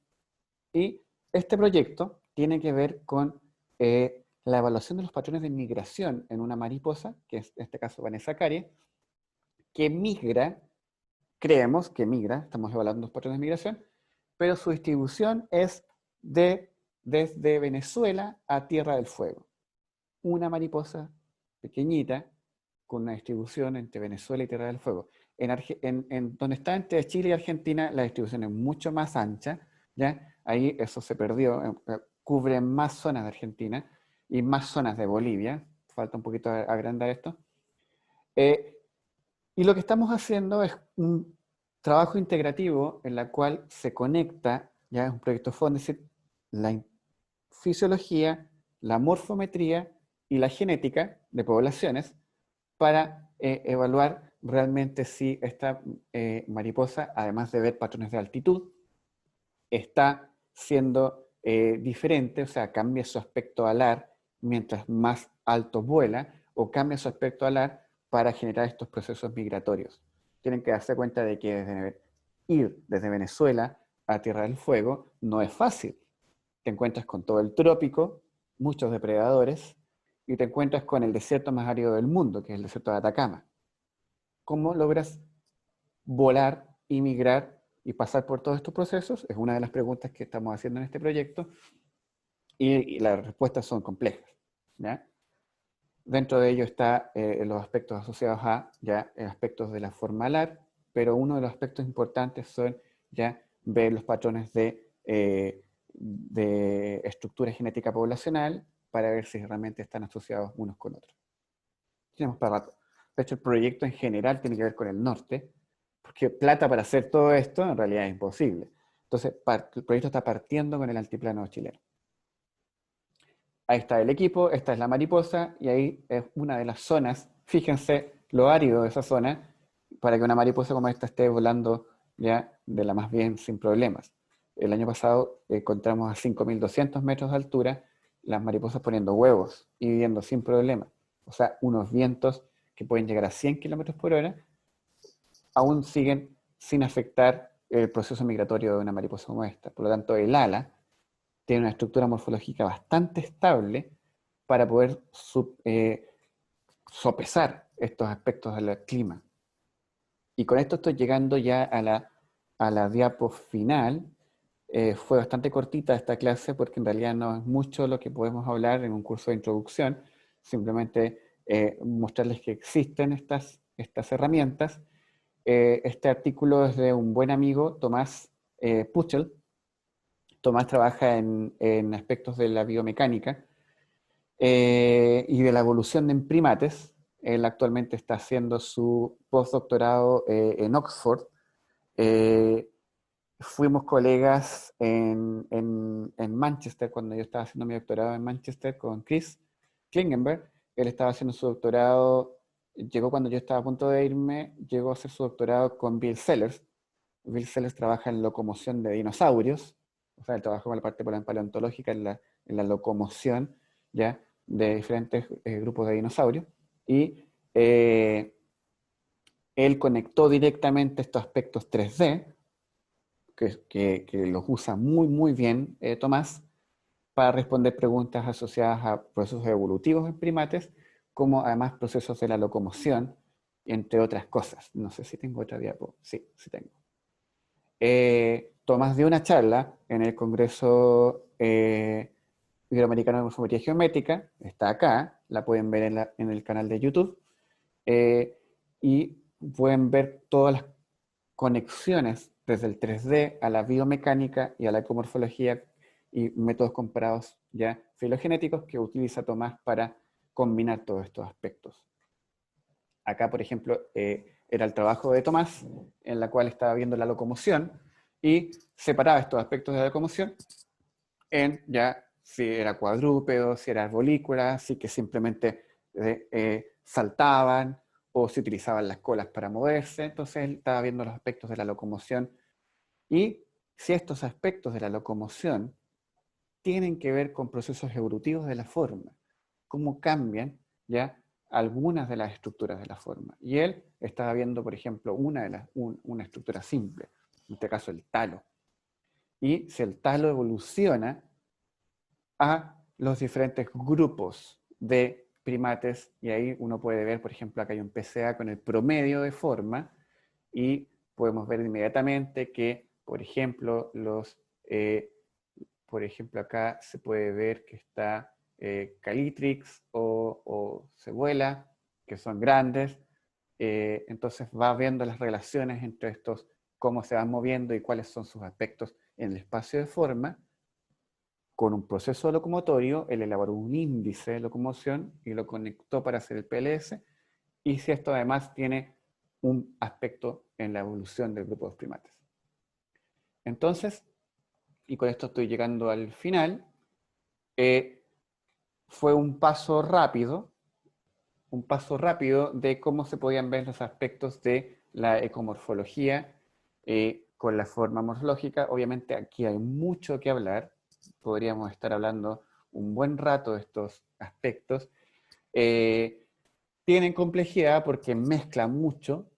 y este proyecto tiene que ver con la evaluación de los patrones de migración en una mariposa, que es en este caso Vanessa Carie, que migra, creemos que migra, estamos evaluando los patrones de migración, pero su distribución es desde Venezuela a Tierra del Fuego. Una mariposa pequeñita con una distribución entre Venezuela y Tierra del Fuego. En donde está entre Chile y Argentina, la distribución es mucho más ancha, ¿ya? Ahí eso se perdió, cubre más zonas de Argentina y más zonas de Bolivia, falta un poquito agrandar esto. Eh, y lo que estamos haciendo es un trabajo integrativo en la cual se conecta, ya es un proyecto Fondesit, la fisiología, la morfometría y la genética de poblaciones para evaluar realmente si esta mariposa, además de ver patrones de altitud, está siendo diferente, o sea, cambia su aspecto alar mientras más alto vuela, o cambia su aspecto alar para generar estos procesos migratorios. Tienen que darse cuenta de que ir desde Venezuela a Tierra del Fuego no es fácil. Te encuentras con todo el trópico, muchos depredadores, y te encuentras con el desierto más árido del mundo, que es el desierto de Atacama. ¿Cómo logras volar y migrar y pasar por todos estos procesos? Es una de las preguntas que estamos haciendo en este proyecto, y las respuestas son complejas, ¿ya? Dentro de ello está los aspectos asociados a ya aspectos de la forma alar, pero uno de los aspectos importantes son ya ver los patrones de estructura genética poblacional para ver si realmente están asociados unos con otros. Tenemos para rato. De hecho, el proyecto en general tiene que ver con el norte, porque plata para hacer todo esto en realidad es imposible. Entonces, el proyecto está partiendo con el altiplano chileno. Ahí está el equipo, esta es la mariposa, y ahí es una de las zonas. Fíjense lo árido de esa zona, para que una mariposa como esta esté volando ya de la más bien sin problemas. El año pasado encontramos a 5.200 metros de altura las mariposas poniendo huevos y viviendo sin problemas. O sea, unos vientos que pueden llegar a 100 kilómetros por hora, aún siguen sin afectar el proceso migratorio de una mariposa como esta. Por lo tanto, el ala tiene una estructura morfológica bastante estable para poder sopesar estos aspectos del clima. Y con esto estoy llegando ya a la diapo final. Fue bastante cortita esta clase porque en realidad no es mucho lo que podemos hablar en un curso de introducción, simplemente mostrarles que existen estas herramientas. Este artículo es de un buen amigo, Tomás Puchel. Tomás trabaja en aspectos de la biomecánica y de la evolución en primates. Él actualmente está haciendo su postdoctorado en Oxford. Eh, Fuimos colegas en Manchester cuando yo estaba haciendo mi doctorado en Manchester con Chris Klingenberg. Él estaba haciendo su doctorado, llegó cuando yo estaba a punto de irme, llegó a hacer su doctorado con Bill Sellers. Bill Sellers trabaja en locomoción de dinosaurios, o sea, él trabaja con la parte paleontológica en la locomoción, ¿ya? De diferentes grupos de dinosaurios, y él conectó directamente estos aspectos 3D, que los usa muy, muy bien Tomás, para responder preguntas asociadas a procesos evolutivos en primates, como además procesos de la locomoción, entre otras cosas. No sé si tengo otra diapo. Sí, sí tengo. Tomás dio una charla en el Congreso Iberoamericano de Morfología Geométrica, está acá, la pueden ver en el canal de YouTube, y pueden ver todas las conexiones desde el 3D a la biomecánica y a la ecomorfología y métodos comparados ya filogenéticos que utiliza Tomás para combinar todos estos aspectos. Acá, por ejemplo, era el trabajo de Tomás, en la cual estaba viendo la locomoción y separaba estos aspectos de la locomoción en ya si era cuadrúpedo, si era arbolícola, si que simplemente saltaban o si utilizaban las colas para moverse. Entonces él estaba viendo los aspectos de la locomoción y si estos aspectos de la locomoción tienen que ver con procesos evolutivos de la forma, cómo cambian ya algunas de las estructuras de la forma. Y él estaba viendo, por ejemplo, una estructura simple, en este caso el talo. Y si el talo evoluciona a los diferentes grupos de primates, y ahí uno puede ver, por ejemplo, acá hay un PCA con el promedio de forma, y podemos ver inmediatamente que, por ejemplo, por ejemplo, acá se puede ver que está Calitrix o Cebuela, que son grandes. Entonces va viendo las relaciones entre estos, cómo se van moviendo y cuáles son sus aspectos en el espacio de forma. Con un proceso locomotorio, él elaboró un índice de locomoción y lo conectó para hacer el PLS. Y si esto además tiene un aspecto en la evolución del grupo de primates. Entonces, y con esto estoy llegando al final, fue un paso rápido de cómo se podían ver los aspectos de la ecomorfología con la forma morfológica. Obviamente aquí hay mucho que hablar, podríamos estar hablando un buen rato de estos aspectos. Tienen complejidad porque mezcla mucho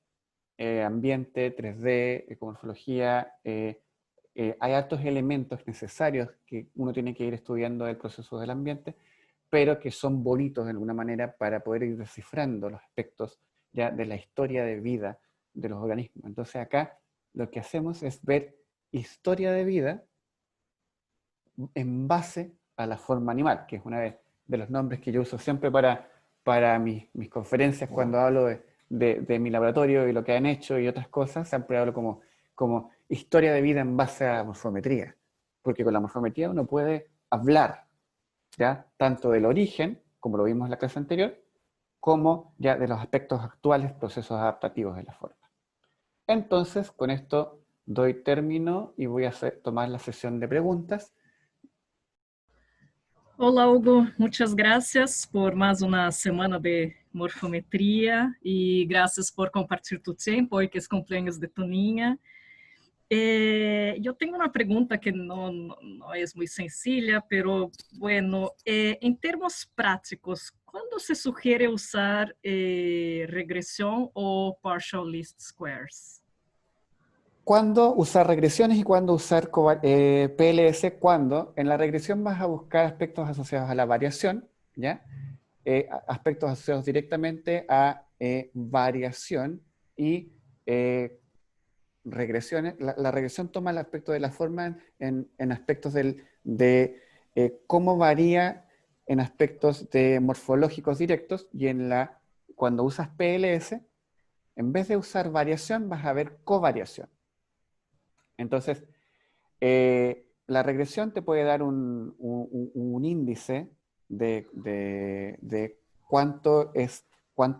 ambiente, 3D, ecomorfología. Hay altos elementos necesarios que uno tiene que ir estudiando del proceso del ambiente, pero que son bonitos de alguna manera para poder ir descifrando los aspectos ya de la historia de vida de los organismos. Entonces acá lo que hacemos es ver historia de vida en base a la forma animal, que es uno de los nombres que yo uso siempre para mis conferencias cuando hablo de mi laboratorio y lo que han hecho y otras cosas. Siempre hablo como historia de vida en base a la morfometría, porque con la morfometría uno puede hablar ¿ya? Tanto del origen, como lo vimos en la clase anterior, como ya de los aspectos actuales, procesos adaptativos de la forma. Entonces, con esto doy término y voy a tomar la sesión de preguntas. Olá, Hugo. Muitas graças por mais uma semana de morfometria e graças por compartilhar tu tempo hoje que é cumpleaños de Toninha. Eu tenho uma pergunta que não é muito sencilla, pero bueno, em termos práticos, quando se sugiere usar regresión ou partial least squares? ¿Cuándo usar regresiones y cuándo usar PLS? Cuando en la regresión vas a buscar aspectos asociados a la variación, ¿ya? Aspectos asociados directamente a variación y regresiones. La regresión toma el aspecto de la forma en aspectos de cómo varía en aspectos de morfológicos directos y cuando usas PLS, en vez de usar variación, vas a ver covariación. Entonces, la regresión te puede dar un índice de cuánto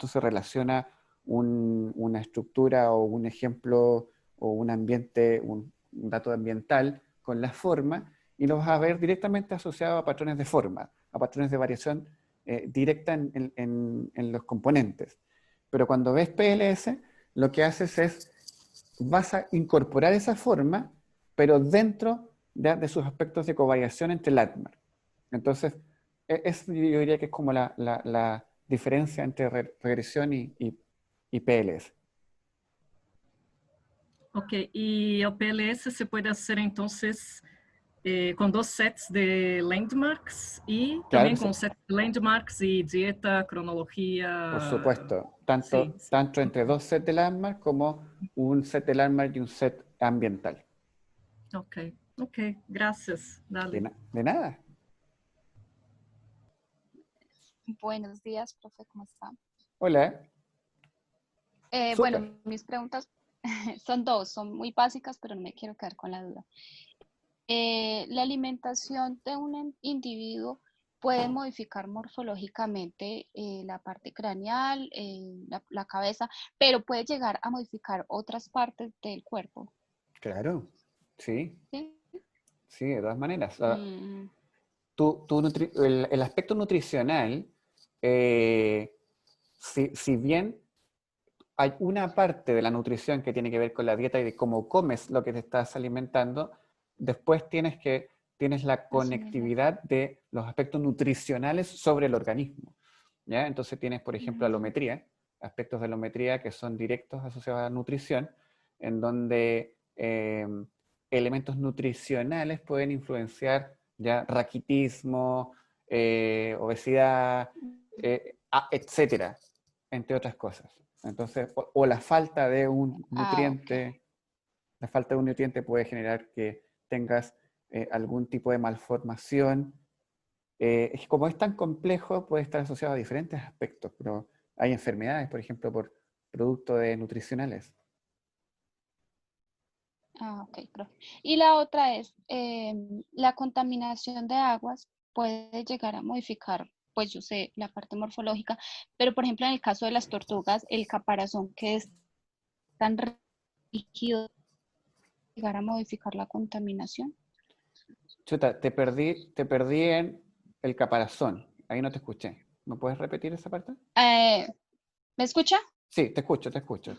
se relaciona una estructura o un ejemplo o un ambiente, un dato ambiental con la forma, y lo vas a ver directamente asociado a patrones de forma, a patrones de variación directa en los componentes. Pero cuando ves PLS, lo que haces es vas a incorporar esa forma, pero dentro de sus aspectos de covariación entre Latmar. Entonces, eso yo diría que es como la diferencia entre regresión y PLS. Ok, e o PLS se pode fazer, então, com 2 sets de landmarks e Claro também que com sí. set de landmarks e dieta, cronologia. Por supuesto, Sí, sí. tanto entre dos sets de landmark como un set de landmark y un set ambiental. Ok, ok, gracias. Dale. De nada. Buenos días, profe, ¿cómo está? Hola. Súper. Bueno, mis preguntas son dos, son muy básicas, pero no me quiero quedar con la duda. La alimentación de un individuo pueden modificar morfológicamente la parte craneal, la cabeza, pero puede llegar a modificar otras partes del cuerpo. Claro, sí, ¿Sí? sí, de todas maneras. Mm, El aspecto nutricional, si bien hay una parte de la nutrición que tiene que ver con la dieta y de cómo comes lo que te estás alimentando, después tienes la así mismo. conectividad de los aspectos nutricionales sobre el organismo, ¿ya? Entonces tienes, por ejemplo, Mm, alometría, aspectos de alometría que son directos asociados a la nutrición, en donde elementos nutricionales pueden influenciar ya raquitismo, obesidad, etcétera, entre otras cosas. Entonces, o la falta de un ok. nutriente, la falta de un nutriente puede generar que tengas algún tipo de malformación. Como es tan complejo, puede estar asociado a diferentes aspectos, pero hay enfermedades, por ejemplo, por producto de nutricionales. Ok, profe. Y la otra es, la contaminación de aguas puede llegar a modificar, pues yo sé, la parte morfológica, pero por ejemplo en el caso de las tortugas, el caparazón que es tan rígido, llegar a modificar la contaminación. Chuta, te perdí en el caparazón. Ahí no te escuché. ¿Me puedes repetir esa parte? ¿Me escucha? Sí, te escucho, te escucho.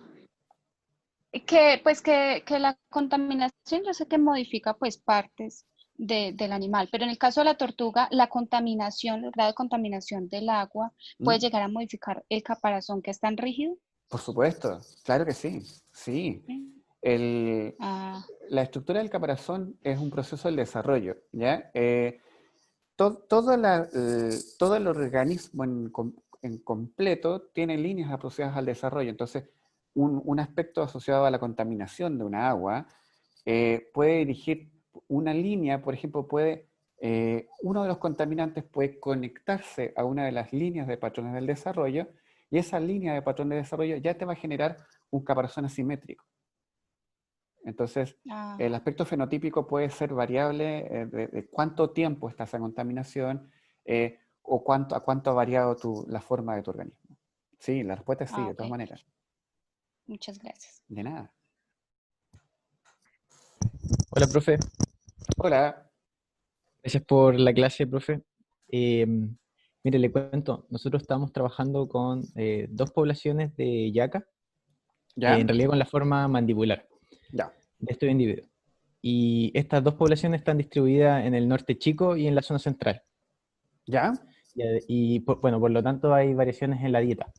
Que pues que la contaminación yo sé que modifica pues partes del animal, pero en el caso de la tortuga, la contaminación, el grado de contaminación del agua puede ¿Mm? llegar a modificar el caparazón que es tan rígido. Por supuesto, claro que sí. Sí. Sí. El, Ah, la estructura del caparazón es un proceso del desarrollo, ¿ya? Todo el organismo en completo tiene líneas asociadas al desarrollo. Entonces, un aspecto asociado a la contaminación de una agua puede dirigir una línea, por ejemplo, uno de los contaminantes puede conectarse a una de las líneas de patrones del desarrollo y esa línea de patrón de desarrollo ya te va a generar un caparazón asimétrico. Entonces, el ah, aspecto fenotípico puede ser variable de cuánto tiempo está esa contaminación o a cuánto ha variado la forma de tu organismo. Sí, la respuesta es sí, de ok, todas maneras. muchas gracias. De nada. Hola, profe. Hola. Gracias por la clase, profe. Eh, Mire, le cuento, nosotros estamos trabajando con dos poblaciones de yaca, en ¿Ya? realidad con la forma mandibular Ya. de estos individuos. Y estas dos poblaciones están distribuidas en el norte chico y en la zona central. ¿Ya? Bueno, por lo tanto hay variaciones en la dieta.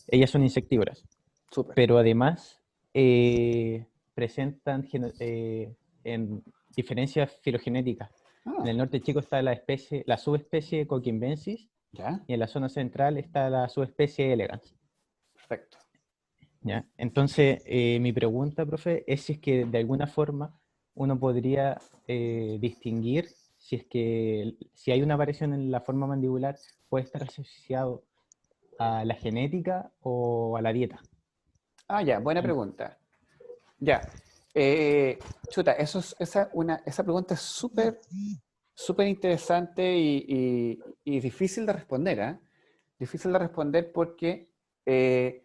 Ellas son insectívoras, Súper. pero además presentan en diferencias filogenéticas. En Ah, el norte chico está la subespecie Coquimbensis, ya. y en la zona central está la subespecie elegans. Perfecto. ¿Ya? Entonces, mi pregunta, profe, es si es que de alguna forma uno podría distinguir si hay una variación en la forma mandibular, puede estar asociado a la genética o a la dieta. Ah, ya, buena Y pregunta. Ya. Chuta, esa pregunta es súper interesante y difícil de responder, ¿ah? Difícil de responder porque eh,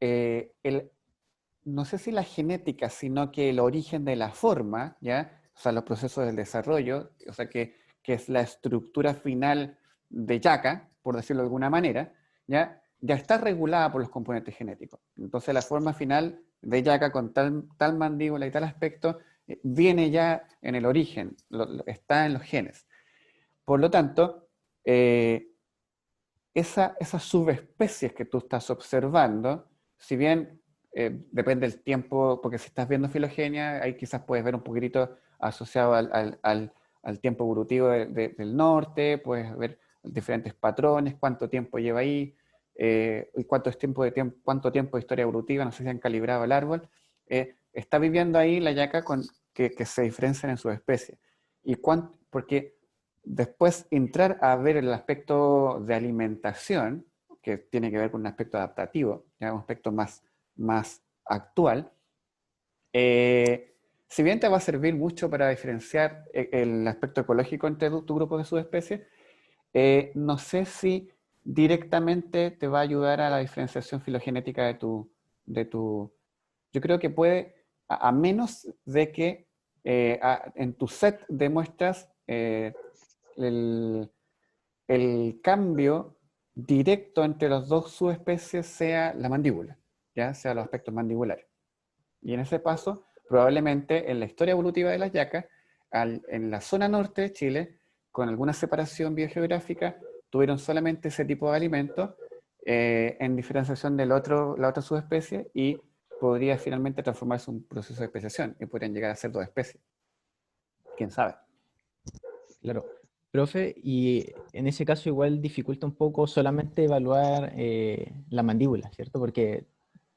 eh, el, no sé si la genética, sino que el origen de la forma, ¿ya? O sea, los procesos del desarrollo, o sea, que es la estructura final de Yaka, por decirlo de alguna manera, ya está regulada por los componentes genéticos. Entonces, la forma final de Yaka con tal mandíbula y tal aspecto viene ya en el origen, está en los genes. Por lo tanto, esas subespecies que tú estás observando, si bien depende del tiempo, porque si estás viendo filogenia, ahí quizás puedes ver un poquitito asociado al tiempo evolutivo del norte, puedes ver diferentes patrones, cuánto tiempo lleva ahí, y cuánto tiempo de historia evolutiva, no sé si han calibrado el árbol, está viviendo ahí la yaca que se diferencian en sus especies. Porque después entrar a ver el aspecto de alimentación, que tiene que ver con un aspecto adaptativo, ya un aspecto más actual, si bien te va a servir mucho para diferenciar el aspecto ecológico entre tu grupo de subespecies, No sé si directamente te va a ayudar a la diferenciación filogenética de tu. Yo creo que puede, a menos de que en tu set de muestras el, el cambio directo entre las dos subespecies sea la mandíbula, ya sea los aspectos mandibulares. Y en ese paso, probablemente en la historia evolutiva de las yacas, en la zona norte de Chile, con alguna separación biogeográfica, tuvieron solamente ese tipo de alimentos en diferenciación de la otra subespecie y podría finalmente transformarse en un proceso de especiación y podrían llegar a ser dos especies. ¿Quién sabe? Claro. Profe, y en ese caso igual dificulta un poco solamente evaluar la mandíbula, ¿cierto? Porque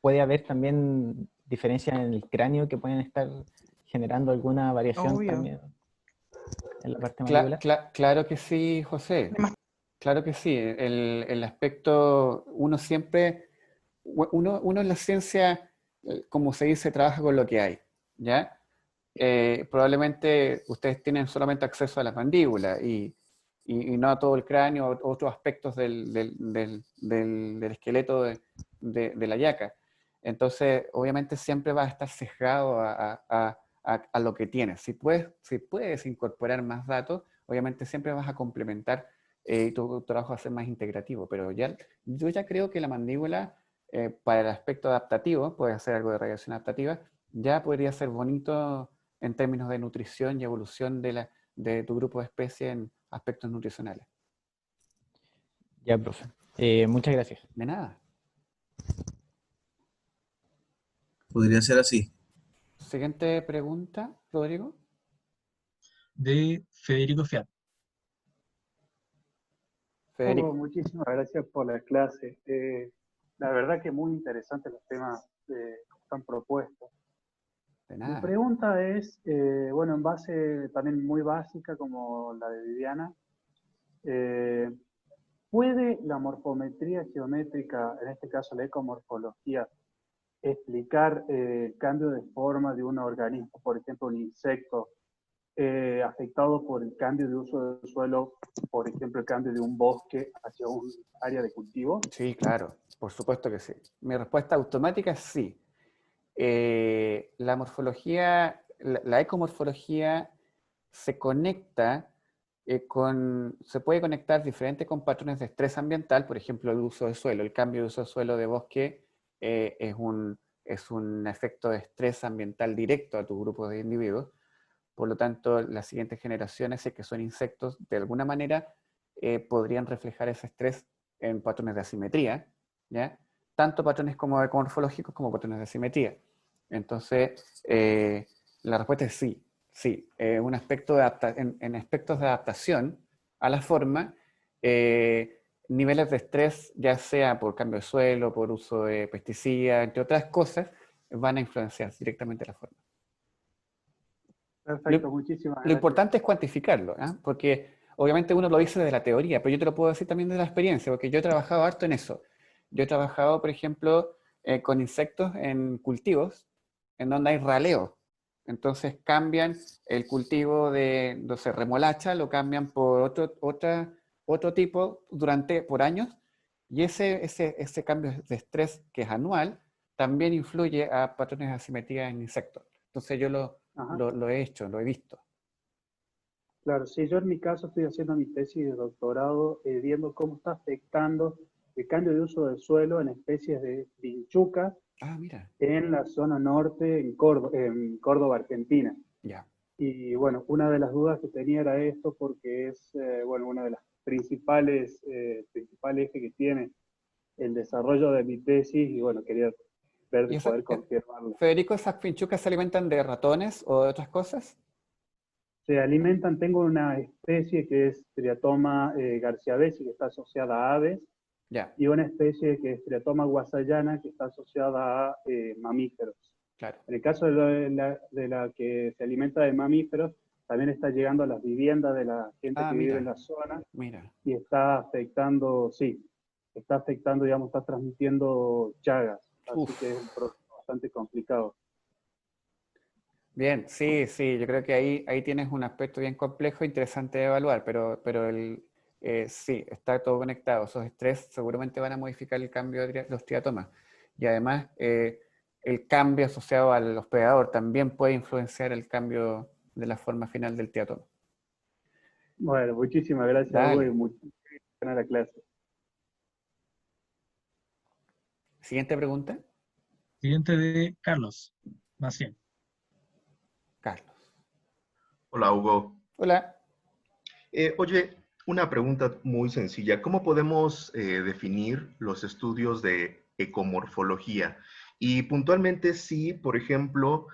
puede haber también diferencias en el cráneo que pueden estar generando alguna variación Obvio. también en la parte mandibular. Claro que sí, José. Claro que sí. El aspecto, uno en la ciencia, como se dice, trabaja con lo que hay, ¿ya? Probablemente ustedes tienen solamente acceso a las mandíbulas y no a todo el cráneo o otros aspectos del esqueleto de la yaca. Entonces, obviamente siempre va a estar sesgado a lo que tienes. Si puedes incorporar más datos, obviamente siempre vas a complementar y tu trabajo va a ser más integrativo. Pero yo ya creo que la mandíbula, para el aspecto adaptativo, puede hacer algo de radiación adaptativa, ya podría ser bonito en términos de nutrición y evolución de tu grupo de especies en aspectos nutricionales. Ya, profe. Muchas gracias. De nada. Podría ser así. Siguiente pregunta, Rodrigo. De Federico Fiat. Federico. Muchísimas gracias por la clase. La verdad que muy interesantes los temas que están propuestos. De Mi nada. pregunta es, bueno, en base también muy básica como la de Viviana, ¿puede la morfometría geométrica, en este caso la ecomorfología, explicar el cambio de forma de un organismo, por ejemplo, un insecto, afectado por el cambio de uso del suelo, por ejemplo, el cambio de un bosque hacia un área de cultivo? Sí, claro, por supuesto que sí. Mi respuesta automática es sí. La morfología, la ecomorfología se conecta se puede conectar diferente con patrones de estrés ambiental, por ejemplo, el uso de suelo. El cambio de uso de suelo de bosque es un efecto de estrés ambiental directo a tu grupo de individuos. Por lo tanto, las siguientes generaciones, si es que son insectos, de alguna manera podrían reflejar ese estrés en patrones de asimetría, ¿ya? Tanto patrones como ecomorfológicos como patrones de asimetría. Entonces, la respuesta es sí. Sí, un aspecto en aspectos de adaptación a la forma, niveles de estrés, ya sea por cambio de suelo, por uso de pesticidas, entre otras cosas, van a influenciar directamente la forma. Perfecto, muchísimas Lo gracias. importante es cuantificarlo, ¿eh? Porque obviamente uno lo dice desde la teoría, pero yo te lo puedo decir también desde la experiencia, porque yo he trabajado harto en eso. Yo he trabajado, por ejemplo, con insectos en cultivos, en donde hay raleo. Entonces cambian el cultivo de, no sé, remolacha, lo cambian por otro tipo por años, y ese cambio de estrés que es anual también influye a patrones de asimetría en insectos. Entonces yo lo he hecho, lo he visto. Claro, sí, yo en mi caso estoy haciendo mi tesis de doctorado viendo cómo está afectando el cambio de uso del suelo en especies de vinchuca Ah, mira, en la zona norte, en Córdoba, Argentina. ya. Y bueno, una de las dudas que tenía era esto porque es bueno, una de las principales ejes que tiene el desarrollo de mi tesis y bueno, quería ver ¿Y de poder confirmarlo. Federico, esas pinchucas se alimentan de ratones o de otras cosas? Se alimentan, tengo una especie que es Triatoma garciabesi, que está asociada a aves, Ya, y una especie que es Triatoma guasayana, que está asociada a mamíferos. claro. En el caso de la que se alimenta de mamíferos, también está llegando a las viviendas de la gente Ah, que vive mira, en la zona mira. y está afectando, sí, está afectando, digamos, está transmitiendo chagas. Así Uf. que es un proceso bastante complicado. Bien, sí, yo creo que ahí tienes un aspecto bien complejo, interesante de evaluar, pero sí, está todo conectado. Esos estrés seguramente van a modificar el cambio de los triatomas. Y además, el cambio asociado al hospedador también puede influenciar el cambio de la forma final del triatoma. Bueno, muchísimas gracias, Hugo, Dale. y muchísimas gracias a la clase. Siguiente pregunta, Siguiente de Carlos Maciel. Carlos. Hola, Hugo. Hola. Oye, una pregunta muy sencilla. ¿Cómo podemos definir los estudios de ecomorfología? Y puntualmente si, por ejemplo,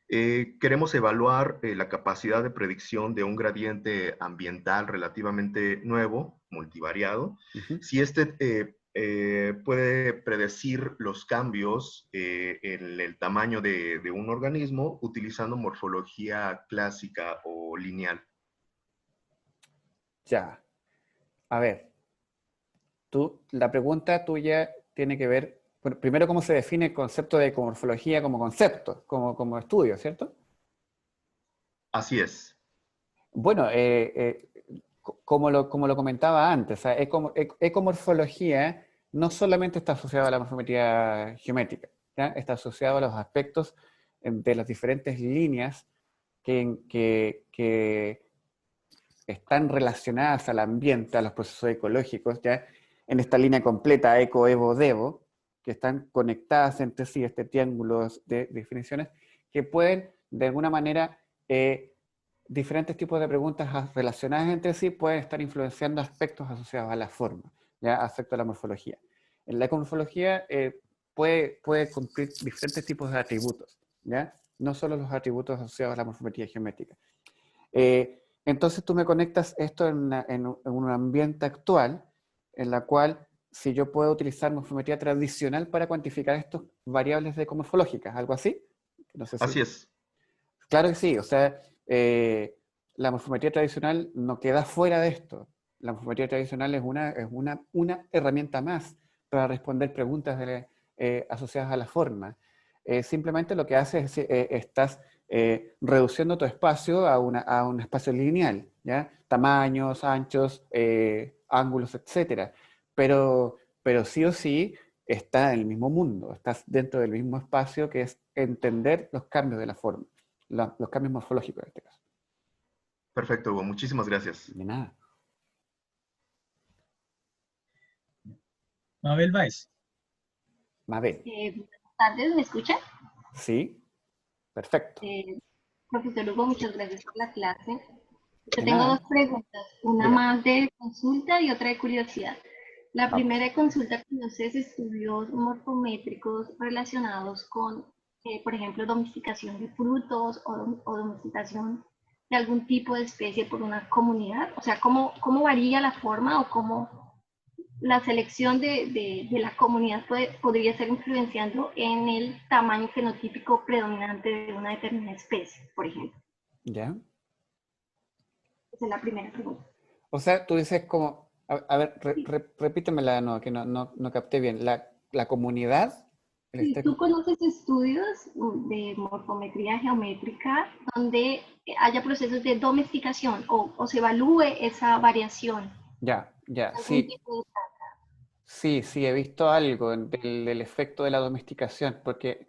queremos evaluar la capacidad de predicción de un gradiente ambiental relativamente nuevo, multivariado, si este puede predecir los cambios en el tamaño de un organismo utilizando morfología clásica o lineal. Ya. A ver, la pregunta tuya tiene que ver, bueno, primero, cómo se define el concepto de ecomorfología como concepto, como estudio, ¿cierto? Así es. Bueno, como lo comentaba antes, o sea, ecomorfología no solamente está asociado a la morfometría geométrica, ¿ya? Está asociado a los aspectos de las diferentes líneas que están relacionadas al ambiente, a los procesos ecológicos, ¿ya? En esta línea completa, eco, evo, devo, que están conectadas entre sí, este triángulo de definiciones, que pueden, de alguna manera, diferentes tipos de preguntas relacionadas entre sí pueden estar influenciando aspectos asociados a la forma, ¿ya? Aspectos de la morfología. En la ecomorfología puede cumplir diferentes tipos de atributos, ¿ya? No solo los atributos asociados a la morfometría geométrica. Entonces tú me conectas esto en un ambiente actual, en la cual si yo puedo utilizar morfometría tradicional para cuantificar estas variables ecomorfológicas, ¿algo así? No sé si... Así es. Claro que sí, o sea, la morfometría tradicional no queda fuera de esto. La morfometría tradicional es una herramienta más para responder preguntas asociadas a la forma. Simplemente lo que hace es, estás reduciendo tu espacio a un espacio lineal, ¿ya? Tamaños, anchos, ángulos, etc. Pero sí o sí está en el mismo mundo, estás dentro del mismo espacio, que es entender los cambios de la forma. Los cambios morfológicos en este caso. Perfecto, Hugo. Muchísimas gracias. De nada. Mabel Báez. Mabel. Buenas tardes, ¿me escuchan? Sí, perfecto. Profesor Hugo, muchas gracias por la clase. Yo De tengo nada. dos preguntas, una Diga. más de consulta y otra de curiosidad. La Vamos. primera de consulta conoce estudios morfométricos relacionados con, por ejemplo, domesticación de frutos o domesticación de algún tipo de especie por una comunidad. O sea, ¿cómo varía la forma o cómo la selección de la comunidad podría estar influenciando en el tamaño fenotípico predominante de una determinada especie, por ejemplo? ¿Ya? Esa es la primera pregunta. O sea, tú dices como, a ver, repítemela, no, que no capté bien. La comunidad, Si tú conoces estudios de morfometría geométrica donde haya procesos de domesticación o se evalúe esa variación. Ya, Algún sí. tipo de... Sí, he visto algo del efecto de la domesticación, porque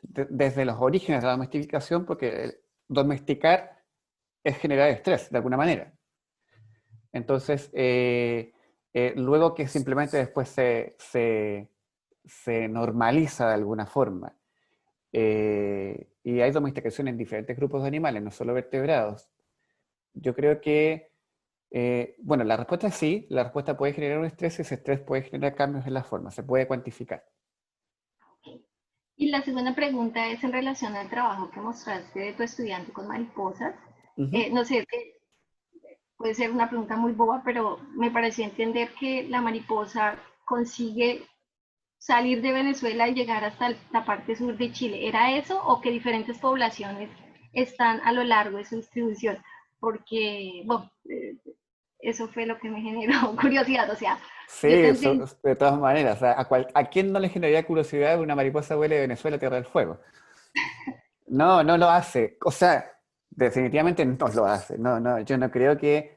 desde los orígenes de la domesticación, porque domesticar es generar estrés, de alguna manera. Entonces, luego que simplemente después se normaliza de alguna forma, y hay domesticación en diferentes grupos de animales, no solo vertebrados, yo creo que, bueno, la respuesta es sí, la respuesta puede generar un estrés y ese estrés puede generar cambios en la forma, se puede cuantificar. Y la segunda pregunta es en relación al trabajo que mostraste de tu estudiante con mariposas. No sé, puede ser una pregunta muy boba, pero me pareció entender que la mariposa consigue salir de Venezuela y llegar hasta la parte sur de Chile. ¿Era eso o que diferentes poblaciones están a lo largo de su distribución? Porque, bueno, eso fue lo que me generó curiosidad. O sea, Sí, yo te eso, entiendo. de todas maneras, o sea, ¿a quién no le generaría curiosidad una mariposa huele de Venezuela a Tierra del Fuego? No, no lo hace. O sea, definitivamente no lo hace. No, yo no creo que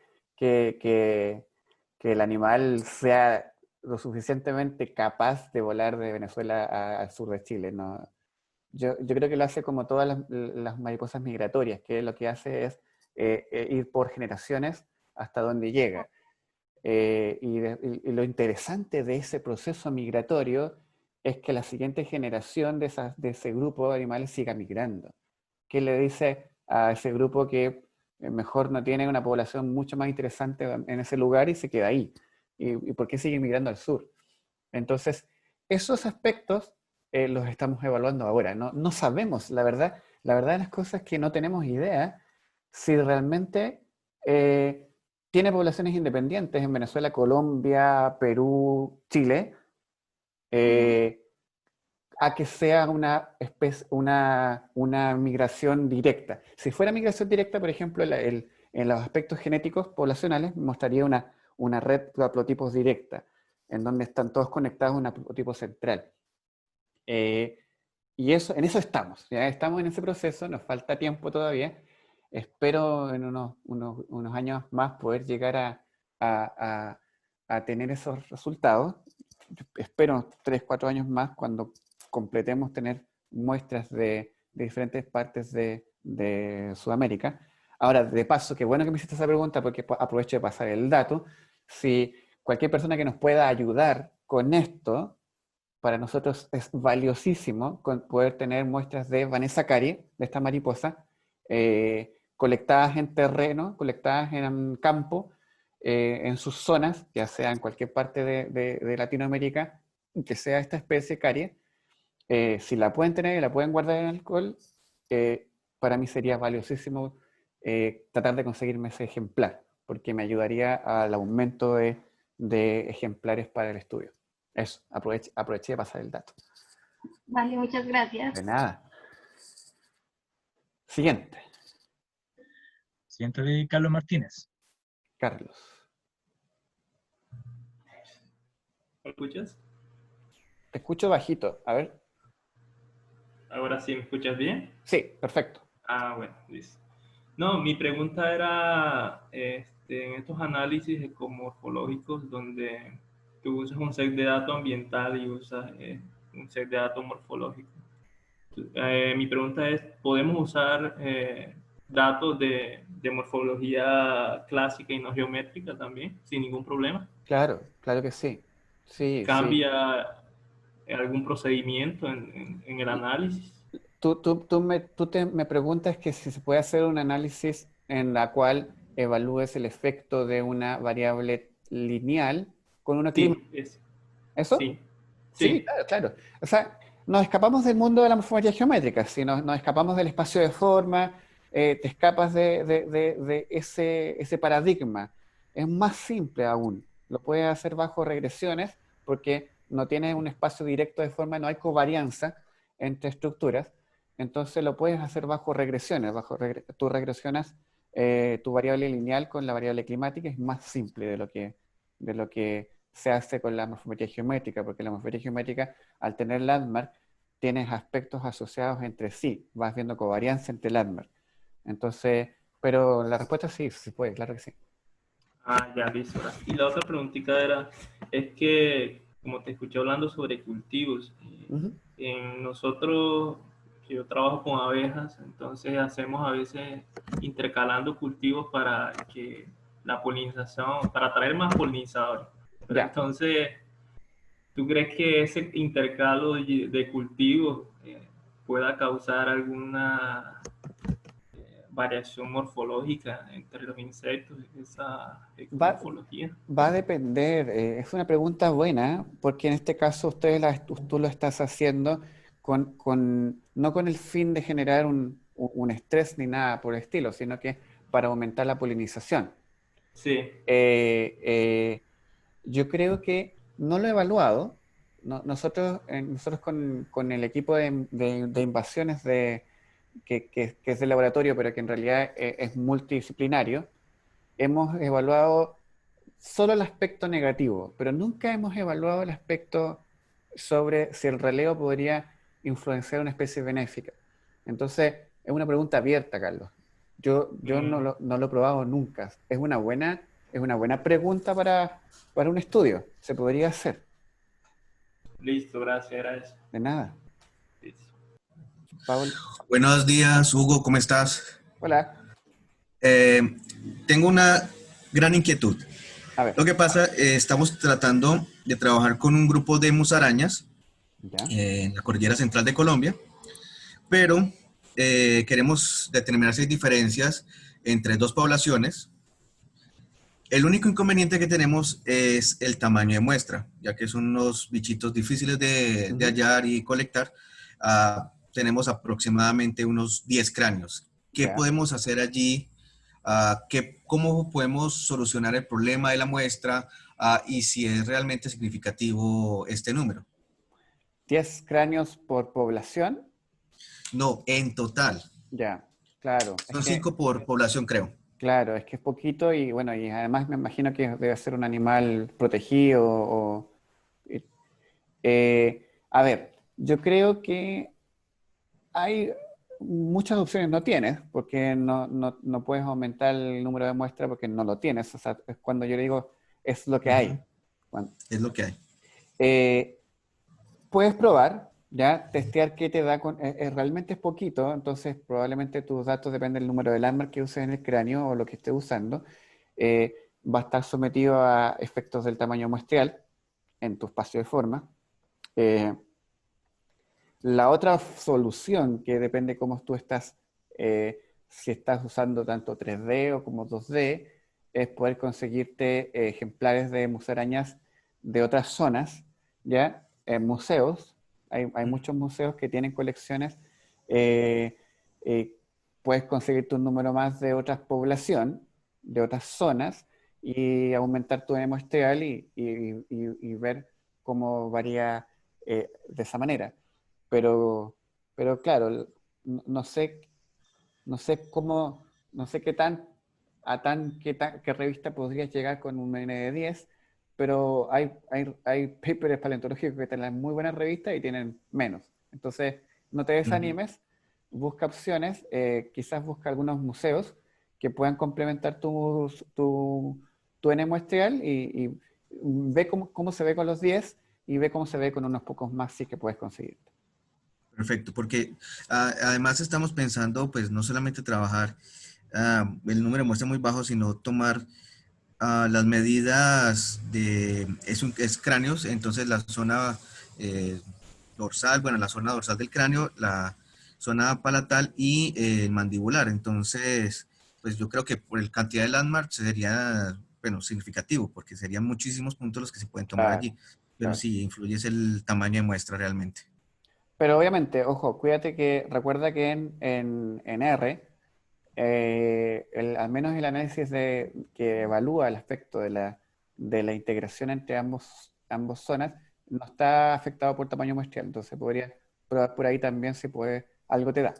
que el animal sea lo suficientemente capaz de volar de Venezuela al sur de Chile. ¿No? Yo creo que lo hace como todas las mariposas migratorias, que lo que hace es ir por generaciones hasta donde llega. Y lo interesante de ese proceso migratorio es que la siguiente generación de ese grupo de animales siga migrando. ¿Qué le dice a ese grupo que mejor no tiene una población mucho más interesante en ese lugar y se queda ahí? ¿Y por qué sigue migrando al sur? Entonces, esos aspectos los estamos evaluando ahora. No sabemos, la verdad de las cosas es que no tenemos idea si realmente tiene poblaciones independientes en Venezuela, Colombia, Perú, Chile, a que sea una migración directa. Si fuera migración directa, por ejemplo, en los aspectos genéticos poblacionales, mostraría una red de haplotipos directa, en donde están todos conectados a un haplotipo central. Y en eso estamos, ¿ya? Estamos en ese proceso, nos falta tiempo todavía. Espero en unos años más poder llegar a tener esos resultados. Espero 3, 4 años más cuando completemos tener muestras de diferentes partes de Sudamérica. Ahora, de paso, qué bueno que me hiciste esa pregunta porque aprovecho de pasar el dato. Si cualquier persona que nos pueda ayudar con esto, para nosotros es valiosísimo poder tener muestras de Vanessa Cari, de esta mariposa, colectadas en terreno, colectadas en campo, en sus zonas, ya sea en cualquier parte de Latinoamérica, que sea esta especie Carie. Si la pueden tener y la pueden guardar en alcohol, para mí sería valiosísimo tratar de conseguirme ese ejemplar, porque me ayudaría al aumento de ejemplares para el estudio. Eso, aproveché de pasar el dato. Vale, muchas gracias. De nada. Siguiente. Siguiente de Carlos Martínez. Carlos. ¿Me escuchas? Te escucho bajito. A ver. Ahora sí, ¿me escuchas bien? Sí, perfecto. Ah, bueno, listo. No, mi pregunta era, en estos análisis ecomorfológicos donde tú usas un set de datos ambiental y usas un set de datos morfológicos. Mi pregunta es, ¿podemos usar datos de morfología clásica y no geométrica también, sin ningún problema? Claro, claro que sí. Sí, sí. ¿Cambia algún procedimiento en el análisis? Tú me preguntas que si se puede hacer un análisis en la cual evalúes el efecto de una variable lineal con una Sí, ¿eso? sí, Sí, sí. claro, claro. O sea, nos escapamos del mundo de la morfología geométrica, si nos escapamos del espacio de forma, te escapas de ese paradigma. Es más simple aún. Lo puedes hacer bajo regresiones porque no tienes un espacio directo de forma, no hay covarianza entre estructuras. Entonces lo puedes hacer bajo regresiones. Tú regresionas tu variable lineal con la variable climática, es más simple de lo que se hace con la morfometría geométrica, porque la morfometría geométrica, al tener landmark, tienes aspectos asociados entre sí, vas viendo covarianza entre landmark. Entonces, pero la respuesta es sí, se puede, claro que sí. Ah, ya, listo. Y la otra preguntita era, es que, como te escuché hablando sobre cultivos, en nosotros, que yo trabajo con abejas, entonces hacemos a veces intercalando cultivos para que la polinización, para atraer más polinizadores. Pero entonces, ¿tú crees que ese intercalo de cultivos pueda causar alguna variación morfológica entre los insectos, esa morfología? Va a depender, es una pregunta buena, porque en este caso tú lo estás haciendo no con el fin de generar un estrés ni nada por el estilo, sino que para aumentar la polinización. Sí. Yo creo que no lo he evaluado. Nosotros con el equipo de invasiones que es de laboratorio, pero que en realidad es multidisciplinario, hemos evaluado solo el aspecto negativo, pero nunca hemos evaluado el aspecto sobre si el relevo podría influenciar una especie benéfica. Entonces, es una pregunta abierta, Carlos. Yo no lo he probado nunca. Es una buena es una buena pregunta para un estudio. Se podría hacer. Listo, gracias, era eso. De nada. Listo. Paul. Buenos días, Hugo, ¿cómo estás? Hola. Tengo una gran inquietud. A ver. Lo que pasa, estamos tratando de trabajar con un grupo de musarañas Ya. en la cordillera central de Colombia, pero queremos determinar si hay diferencias entre dos poblaciones. El único inconveniente que tenemos es el tamaño de muestra, ya que son unos bichitos difíciles de hallar y colectar. Tenemos aproximadamente unos 10 cráneos. ¿Qué Ya. podemos hacer allí? ¿Cómo podemos solucionar el problema de la muestra y si es realmente significativo este número? 10 cráneos por población. No, en total. Ya, claro. Son 5 por población, creo. Claro, es que es poquito y bueno, y además me imagino que debe ser un animal protegido a ver, yo creo que hay muchas opciones no tienes, porque no puedes aumentar el número de muestras porque no lo tienes. O sea, es cuando yo le digo, es lo que hay. Es lo que hay. Puedes probar, ya, testear qué te da, realmente es poquito, entonces probablemente tus datos dependen del número de landmark que uses en el cráneo o lo que estés usando. Va a estar sometido a efectos del tamaño muestreal en tu espacio de forma. La otra solución, que depende cómo tú estás, si estás usando tanto 3D o como 2D, es poder conseguirte ejemplares de musarañas de otras zonas, ¿ya? En museos. Hay muchos museos que tienen colecciones. Puedes conseguirte un número más de otra población, de otras zonas, y aumentar tu muestreal y ver cómo varía de esa manera. Pero claro, no sé cómo, no sé qué revista podrías llegar con un N de 10, pero hay papers paleontológicos que tienen muy buenas revistas y tienen menos. Entonces, no te desanimes, busca opciones, quizás busca algunos museos que puedan complementar tu N muestreal y ve cómo se ve con los 10 y ve cómo se ve con unos pocos más si que puedes conseguir. Perfecto, porque además estamos pensando, pues, no solamente trabajar el número de muestras muy bajo, sino tomar las medidas es cráneos, entonces la zona dorsal, bueno, la zona dorsal del cráneo, la zona palatal y mandibular. Entonces, pues yo creo que por el cantidad de landmarks sería, bueno, significativo, porque serían muchísimos puntos los que se pueden tomar allí. Pero sí, influye es el tamaño de muestra realmente. Pero obviamente, ojo, cuídate que recuerda que en R, al menos el análisis que evalúa el aspecto de la integración entre ambos zonas no está afectado por tamaño muestreal. Entonces podrías probar por ahí también si algo te da.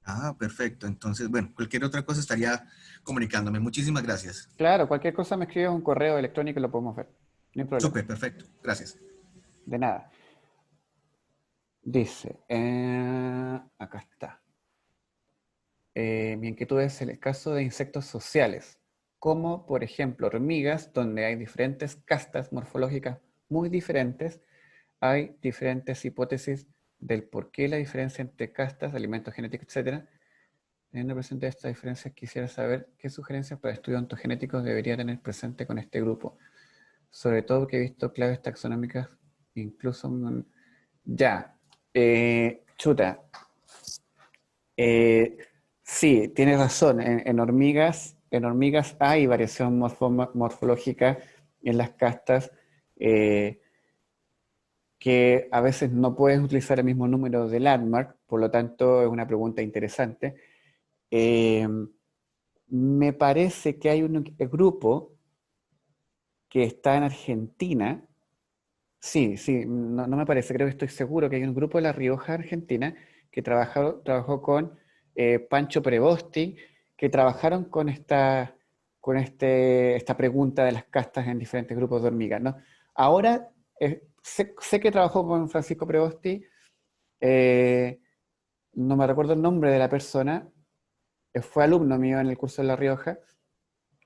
Ah, perfecto. Entonces, bueno, cualquier otra cosa estaría comunicándome. Muchísimas gracias. Claro, cualquier cosa me escribes un correo electrónico y lo podemos ver. No hay problema. Súper, perfecto. Gracias. De nada. Dice, acá está. Mi inquietud es el caso de insectos sociales, como por ejemplo hormigas, donde hay diferentes castas morfológicas muy diferentes. Hay diferentes hipótesis del por qué la diferencia entre castas, alimentos genéticos, etc. Teniendo presente estas diferencias, quisiera saber qué sugerencias para estudios ontogenéticos debería tener presente con este grupo. Sobre todo que he visto claves taxonómicas, incluso... Ya, chuta. Sí, tienes razón. En hormigas hay variación morfológica en las castas que a veces no puedes utilizar el mismo número de landmark, por lo tanto es una pregunta interesante. Me parece que hay un grupo que está en Argentina. Sí, no me parece, creo que estoy seguro que hay un grupo de La Rioja, Argentina, que trabajó con Pancho Prevosti, que trabajaron con esta pregunta de las castas en diferentes grupos de hormigas, ¿no? Ahora, sé que trabajó con Francisco Prevosti, no me recuerdo el nombre de la persona, fue alumno mío en el curso de La Rioja,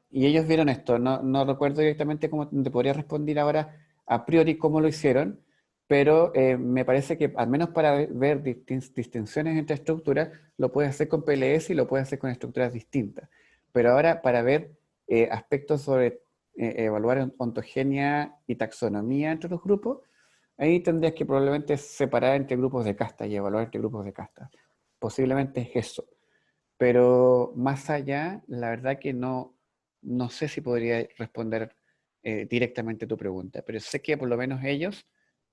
y ellos vieron esto. No recuerdo directamente cómo te podría responder ahora a priori cómo lo hicieron, pero me parece que al menos para ver distinciones entre estructuras, lo puedes hacer con PLS y lo puedes hacer con estructuras distintas. Pero ahora para ver aspectos sobre evaluar ontogenia y taxonomía entre los grupos, ahí tendrías que probablemente separar entre grupos de castas y evaluar entre grupos de castas. Posiblemente es eso. Pero más allá, la verdad que no sé si podría responder directamente tu pregunta, pero sé que por lo menos ellos,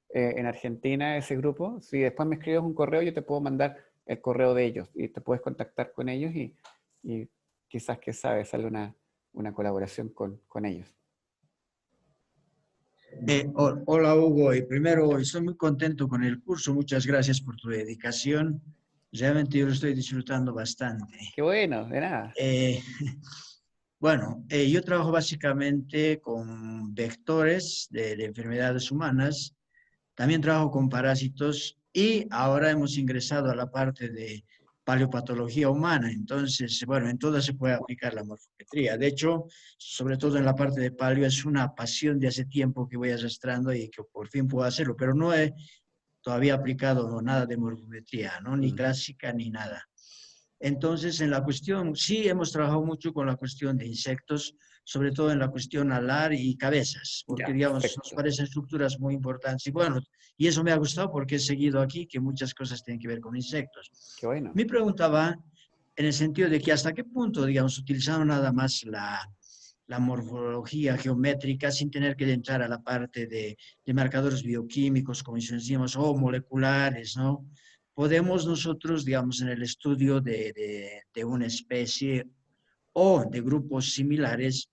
en Argentina, ese grupo, si después me escribes un correo, yo te puedo mandar el correo de ellos y te puedes contactar con ellos y quizás, que sabes, sale una colaboración con ellos. Hola Hugo, y primero estoy muy contento con el curso, muchas gracias por tu dedicación, realmente yo lo estoy disfrutando bastante. Qué bueno, de nada. Bueno, yo trabajo básicamente con vectores de enfermedades humanas, también trabajo con parásitos y ahora hemos ingresado a la parte de paleopatología humana. Entonces, bueno, en todas se puede aplicar la morfometría. De hecho, sobre todo en la parte de paleo, es una pasión de hace tiempo que voy arrastrando y que por fin puedo hacerlo, pero no he todavía aplicado nada de morfometría, ¿no? Ni clásica ni nada. Entonces, en la cuestión, sí hemos trabajado mucho con la cuestión de insectos, sobre todo en la cuestión alar y cabezas, porque, digamos, nos parecen estructuras muy importantes. Y bueno, y eso me ha gustado porque he seguido aquí que muchas cosas tienen que ver con insectos. Qué bueno. Mi pregunta va en el sentido de que hasta qué punto, digamos, utilizando nada más la morfología geométrica sin tener que entrar a la parte de marcadores bioquímicos, como decimos, o moleculares, ¿no? Podemos nosotros, digamos, en el estudio de una especie o de grupos similares,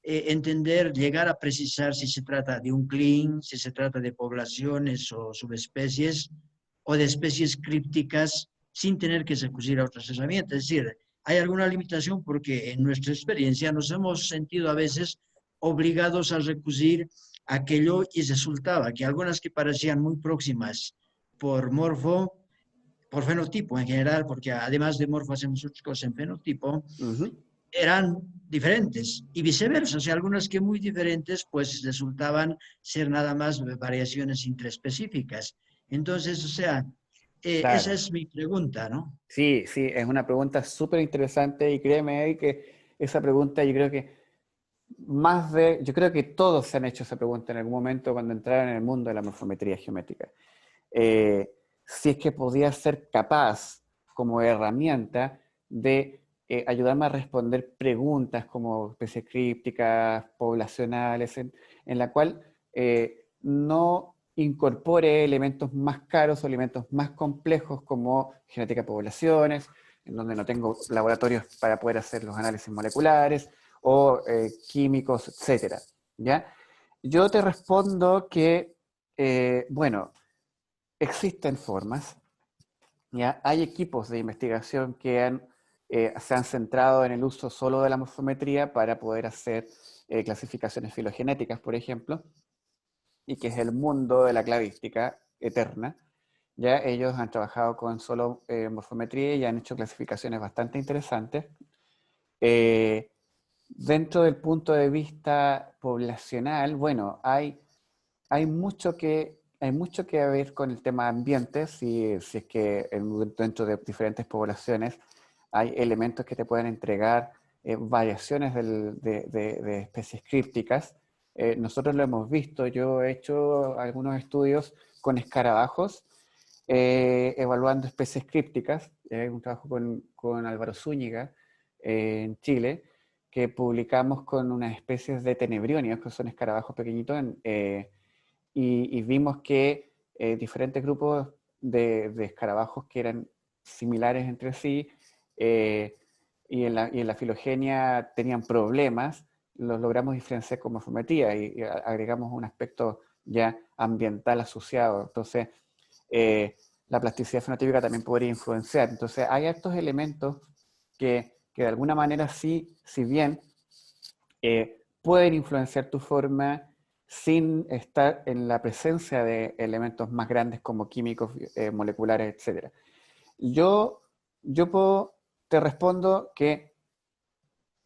entender, llegar a precisar si se trata de un clon, si se trata de poblaciones o subespecies, o de especies crípticas, sin tener que recurrir a otras herramientas. Es decir, hay alguna limitación porque en nuestra experiencia nos hemos sentido a veces obligados a recurrir a aquello y resultaba que algunas que parecían muy próximas por fenotipo en general, porque además de morfo hacemos muchas cosas en fenotipo, eran diferentes y viceversa, o sea, algunas que muy diferentes pues resultaban ser nada más variaciones intraespecíficas. Entonces, o sea, Claro. esa es mi pregunta, ¿no? Sí, es una pregunta súper interesante y créeme, Eddie, que esa pregunta yo creo que yo creo que todos se han hecho esa pregunta en algún momento cuando entraron en el mundo de la morfometría geométrica. Si es que podía ser capaz, como herramienta, de ayudarme a responder preguntas como especies crípticas, poblacionales, en la cual no incorpore elementos más caros o elementos más complejos como genética de poblaciones, en donde no tengo laboratorios para poder hacer los análisis moleculares, o químicos, etc. ¿Ya? Yo te respondo que, bueno, existen formas, ¿ya? Hay equipos de investigación que se han centrado en el uso solo de la morfometría para poder hacer clasificaciones filogenéticas, por ejemplo, y que es el mundo de la clavística eterna. Ya ellos han trabajado con solo morfometría y han hecho clasificaciones bastante interesantes. Dentro del punto de vista poblacional, bueno, hay mucho que ver con el tema ambiente, si es que dentro de diferentes poblaciones hay elementos que te pueden entregar variaciones de especies crípticas. Nosotros lo hemos visto, yo he hecho algunos estudios con escarabajos, evaluando especies crípticas, un trabajo con Álvaro Zúñiga en Chile, que publicamos con unas especies de tenebrionios, que son escarabajos pequeñitos, y vimos que diferentes grupos de escarabajos que eran similares entre sí y en la filogenia tenían problemas, los logramos diferenciar con morfometría y agregamos un aspecto ya ambiental asociado. Entonces, la plasticidad fenotípica también podría influenciar. Entonces, hay estos elementos que de alguna manera sí, si bien pueden influenciar tu forma sin estar en la presencia de elementos más grandes como químicos, moleculares, etc. Yo te respondo que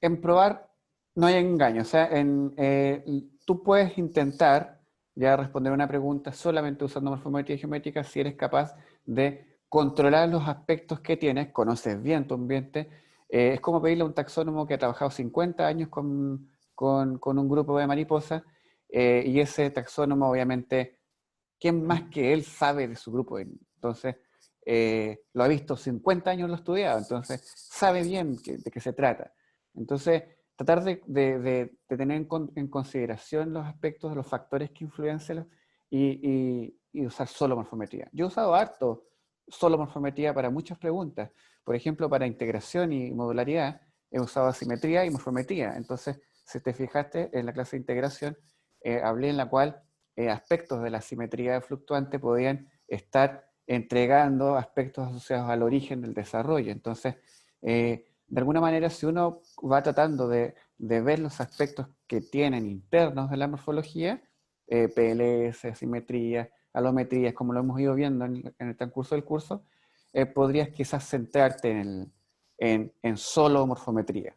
en probar No hay engaño. O sea, tú puedes intentar ya responder una pregunta solamente usando morfometría y geométrica si eres capaz de controlar los aspectos que tienes, conoces bien tu ambiente. Es como pedirle a un taxónomo que ha trabajado 50 años con un grupo de mariposas, y ese taxónomo obviamente, ¿quién más que él sabe de su grupo? Entonces, lo ha visto 50 años, lo ha estudiado, entonces sabe bien de qué se trata. Entonces, tratar de tener en consideración los aspectos, los factores que influencian y usar solo morfometría. Yo he usado harto solo morfometría para muchas preguntas. Por ejemplo, para integración y modularidad, he usado asimetría y morfometría. Entonces, si te fijaste, en la clase de integración, hablé en la cual aspectos de la simetría fluctuante podían estar entregando aspectos asociados al origen del desarrollo. Entonces, de alguna manera, si uno va tratando de ver los aspectos que tienen internos de la morfología, PLS, asimetría, alometrías, como lo hemos ido viendo en el transcurso del curso, podrías quizás centrarte en solo morfometría.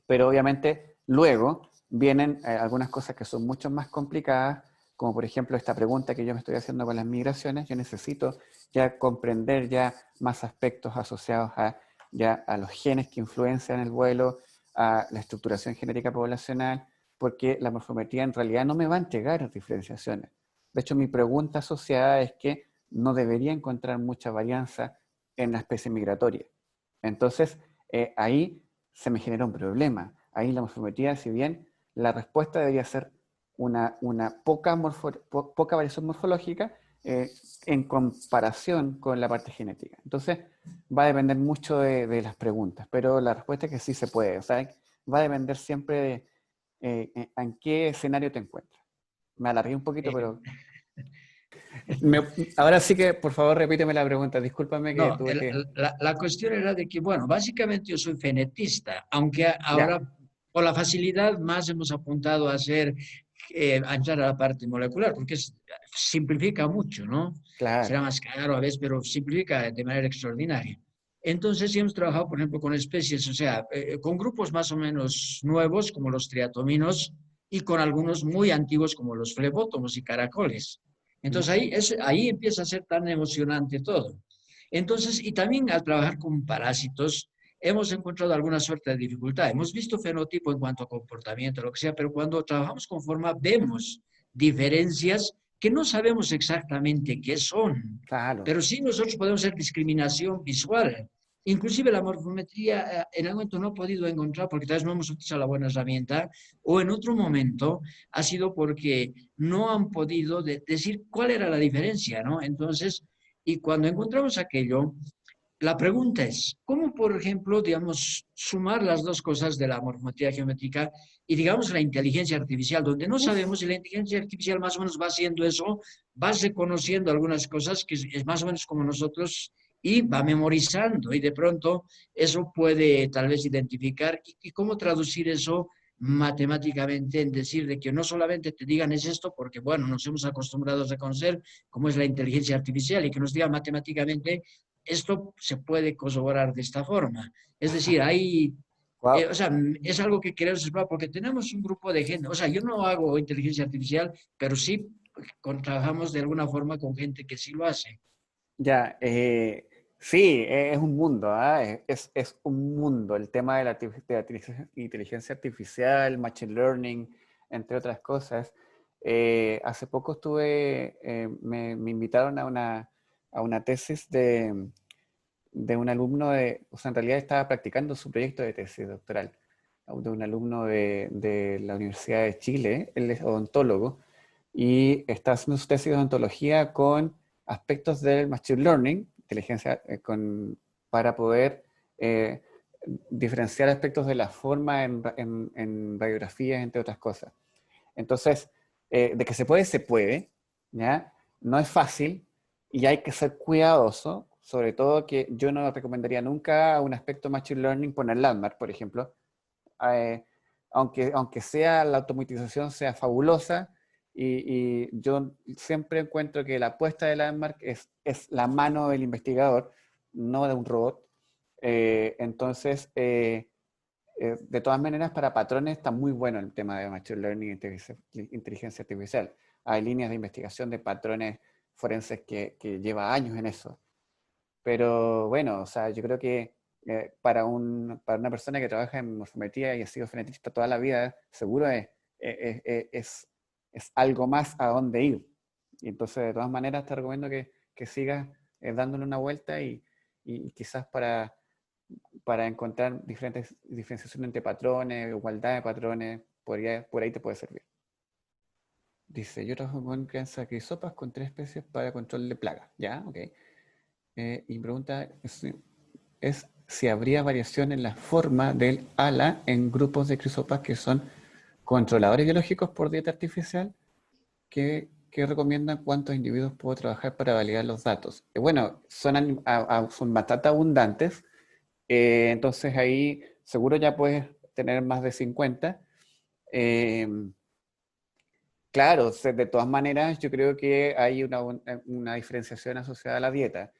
Pero obviamente luego vienen algunas cosas que son mucho más complicadas, como por ejemplo esta pregunta que yo me estoy haciendo con las migraciones. Yo necesito ya comprender ya más aspectos asociados a los genes que influencian el vuelo, a la estructuración genética poblacional, porque la morfometría en realidad no me va a entregar diferenciaciones. De hecho, mi pregunta asociada es que no debería encontrar mucha varianza en la especie migratoria. Entonces, ahí se me genera un problema. Ahí la morfometría, si bien la respuesta debería ser una poca variación morfológica en comparación con la parte genética. Entonces, va a depender mucho de las preguntas, pero la respuesta es que sí se puede. O sea, va a depender siempre de en qué escenario te encuentras. Me alargué un poquito, pero... Ahora sí que, por favor, repíteme la pregunta. Discúlpame que No, tuve que... la cuestión era de que, bueno, básicamente yo soy fenetista, aunque ahora Ya, por la facilidad más hemos apuntado a hacer, a entrar a la parte molecular, porque simplifica mucho, ¿no? claro. Será más caro a veces, pero simplifica de manera extraordinaria. Entonces, sí hemos trabajado, por ejemplo, con especies, o sea, con grupos más o menos nuevos, como los triatominos, y con algunos muy antiguos, como los flebótomos y caracoles. Entonces, ahí empieza a ser tan emocionante todo. Entonces, y también al trabajar con parásitos, hemos encontrado alguna suerte de dificultad. Hemos visto fenotipo en cuanto a comportamiento, lo que sea, pero cuando trabajamos con forma vemos diferencias que no sabemos exactamente qué son, Claro. pero sí nosotros podemos hacer discriminación visual. Inclusive la morfometría en algún momento no he podido encontrar porque tal vez no hemos utilizado la buena herramienta o en otro momento ha sido porque no han podido decir cuál era la diferencia, ¿no? Entonces, y cuando encontramos aquello, la pregunta es, ¿cómo, por ejemplo, digamos, sumar las dos cosas de la morfometría geométrica y, digamos, la inteligencia artificial, donde no sabemos si la inteligencia artificial más o menos va haciendo eso, va reconociendo algunas cosas que es más o menos como nosotros y va memorizando y de pronto eso puede tal vez identificar y cómo traducir eso matemáticamente en decir de que no solamente te digan es esto, porque bueno, nos hemos acostumbrado a conocer cómo es la inteligencia artificial y que nos diga matemáticamente esto se puede corroborar de esta forma. Es decir, hay, Wow. o sea, es algo que queremos observar porque tenemos un grupo de gente, o sea, yo no hago inteligencia artificial, pero sí trabajamos de alguna forma con gente que sí lo hace. Ya, sí, es un mundo, ¿ah? Es un mundo el tema de la inteligencia artificial, machine learning, entre otras cosas. Hace poco me invitaron a una tesis de un alumno o sea, en realidad estaba practicando su proyecto de tesis doctoral, de un alumno de la Universidad de Chile. Él es odontólogo y está haciendo su tesis de odontología con aspectos del machine learning, inteligencia, para poder eh, diferenciar aspectos de la forma en radiografías, entre otras cosas. Entonces, de que se puede, ¿ya? No es fácil y hay que ser cuidadoso, sobre todo que yo no recomendaría nunca un aspecto machine learning poner landmark, por ejemplo, eh, aunque sea la automatización sea fabulosa, y yo siempre encuentro que la apuesta de landmark es la mano del investigador, no de un robot. Entonces, de todas maneras, para patrones está muy bueno el tema de Machine Learning y inteligencia artificial. Hay líneas de investigación de patrones forenses que lleva años en eso. Pero bueno, o sea, yo creo que para una persona que trabaja en morfometría y ha sido fenotipista toda la vida, seguro es algo más a dónde ir. Y entonces, de todas maneras, te recomiendo que sigas dándole una vuelta y quizás para encontrar diferentes diferenciaciones entre patrones, igualdad de patrones, por ahí te puede servir. Dice, yo trabajo con crianza de crisopas con 3 especies para control de plagas. ¿Ya? Ok. Y pregunta es si habría variación en la forma del ala en grupos de crisopas que son controladores biológicos por dieta artificial, que recomiendan cuántos individuos puedo trabajar para validar los datos. Bueno, son bastante abundantes, entonces ahí seguro ya puedes tener más de 50. Claro, de todas maneras yo creo que hay una diferenciación asociada a la dieta.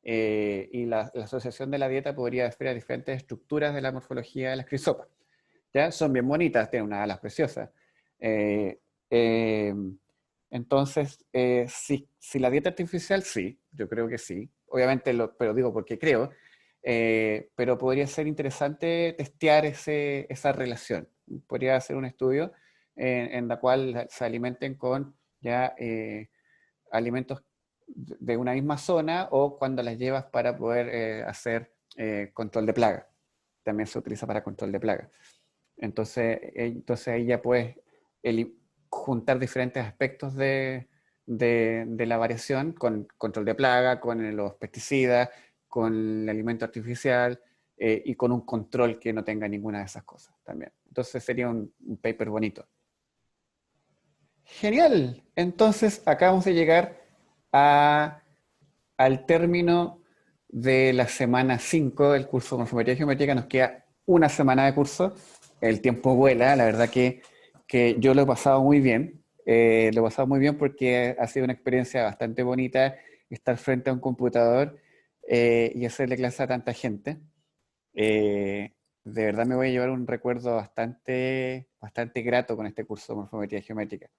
Y la asociación de la dieta podría referir a diferentes estructuras de la morfología de las crisopas. ¿Ya? Son bien bonitas, tienen unas alas preciosas. Entonces, si la dieta artificial, sí, yo creo que sí. Obviamente, pero digo porque creo, pero podría ser interesante testear esa relación. Podría hacer un estudio en la cual se alimenten con ya alimentos de una misma zona o cuando las llevas para poder hacer control de plaga. También se utiliza para control de plaga. Entonces ahí ya puedes juntar diferentes aspectos de la variación con control de plaga, con los pesticidas, con el alimento artificial y con un control que no tenga ninguna de esas cosas también. Entonces sería un paper bonito. Genial. Entonces acabamos de llegar al término de la semana 5 del curso de Morfometría y Geometría. Nos queda una semana de curso. El tiempo vuela, la verdad que yo lo he pasado muy bien. Lo he pasado muy bien porque ha sido una experiencia bastante bonita estar frente a un computador y hacerle clase a tanta gente. De verdad me voy a llevar un recuerdo bastante grato con este curso de Morfometría Geométrica.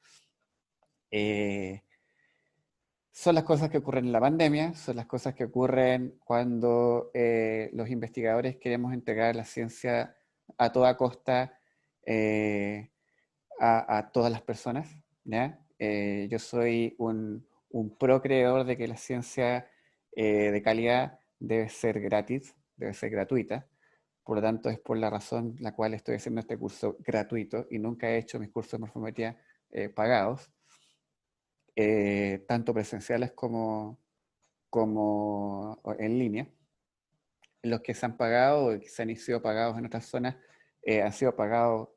Son las cosas que ocurren en la pandemia, son las cosas que ocurren cuando los investigadores queremos entregar la ciencia a toda costa a todas las personas, ¿ya? Yo soy un pro creador de que la ciencia de calidad debe ser gratis, debe ser gratuita. Por lo tanto, es por la razón la cual estoy haciendo este curso gratuito y nunca he hecho mis cursos de morfometría pagados. Tanto presenciales como en línea. Los que se han pagado o que se han sido pagados en otras zonas han sido pagados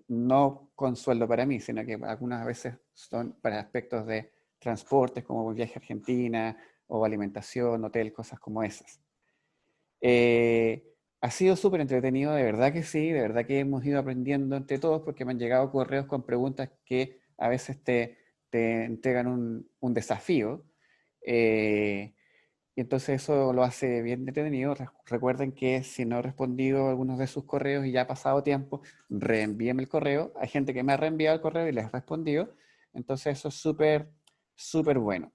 no con sueldo para mí, sino que algunas veces son para aspectos de transportes como viaje a Argentina o alimentación, hotel, cosas como esas. Ha sido súper entretenido, de verdad que sí, de verdad que hemos ido aprendiendo entre todos porque me han llegado correos con preguntas que a veces te entregan un desafío y entonces eso lo hace bien entretenido. Recuerden que si no he respondido a algunos de sus correos y ya ha pasado tiempo, reenvíenme el correo. Hay gente que me ha reenviado el correo y les he respondido. Entonces eso es súper bueno.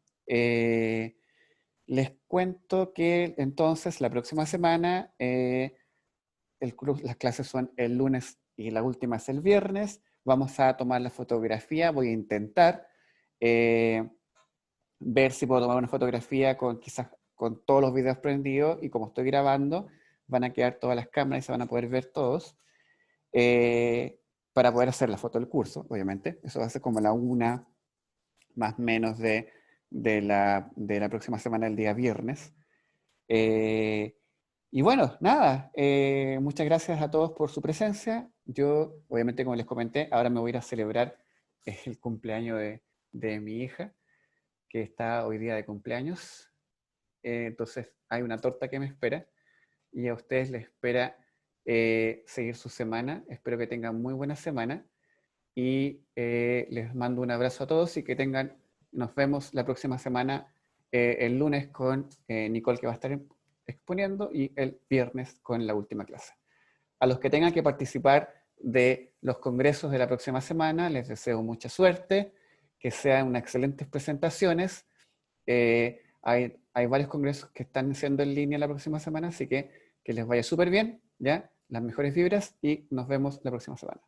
Les cuento que entonces la próxima semana las clases son el lunes y la última es el viernes. Vamos a tomar la fotografía. Voy a intentar ver si puedo tomar una fotografía quizás con todos los videos prendidos y como estoy grabando van a quedar todas las cámaras y se van a poder ver todos para poder hacer la foto del curso, obviamente. Eso va a ser como la 1 más o menos de la próxima semana, el día viernes. Y bueno, nada, muchas gracias a todos por su presencia. Yo, obviamente, como les comenté, ahora me voy a ir a celebrar el cumpleaños de mi hija, que está hoy día de cumpleaños. Entonces hay una torta que me espera y a ustedes les espera seguir su semana. Espero que tengan muy buena semana y les mando un abrazo a todos y que nos vemos la próxima semana, el lunes con Nicole, que va a estar exponiendo, y el viernes con la última clase. A los que tengan que participar de los congresos de la próxima semana, les deseo mucha suerte, que sean unas excelentes presentaciones. Hay varios congresos que están siendo en línea la próxima semana, así que les vaya súper bien, ¿ya? Las mejores vibras y nos vemos la próxima semana.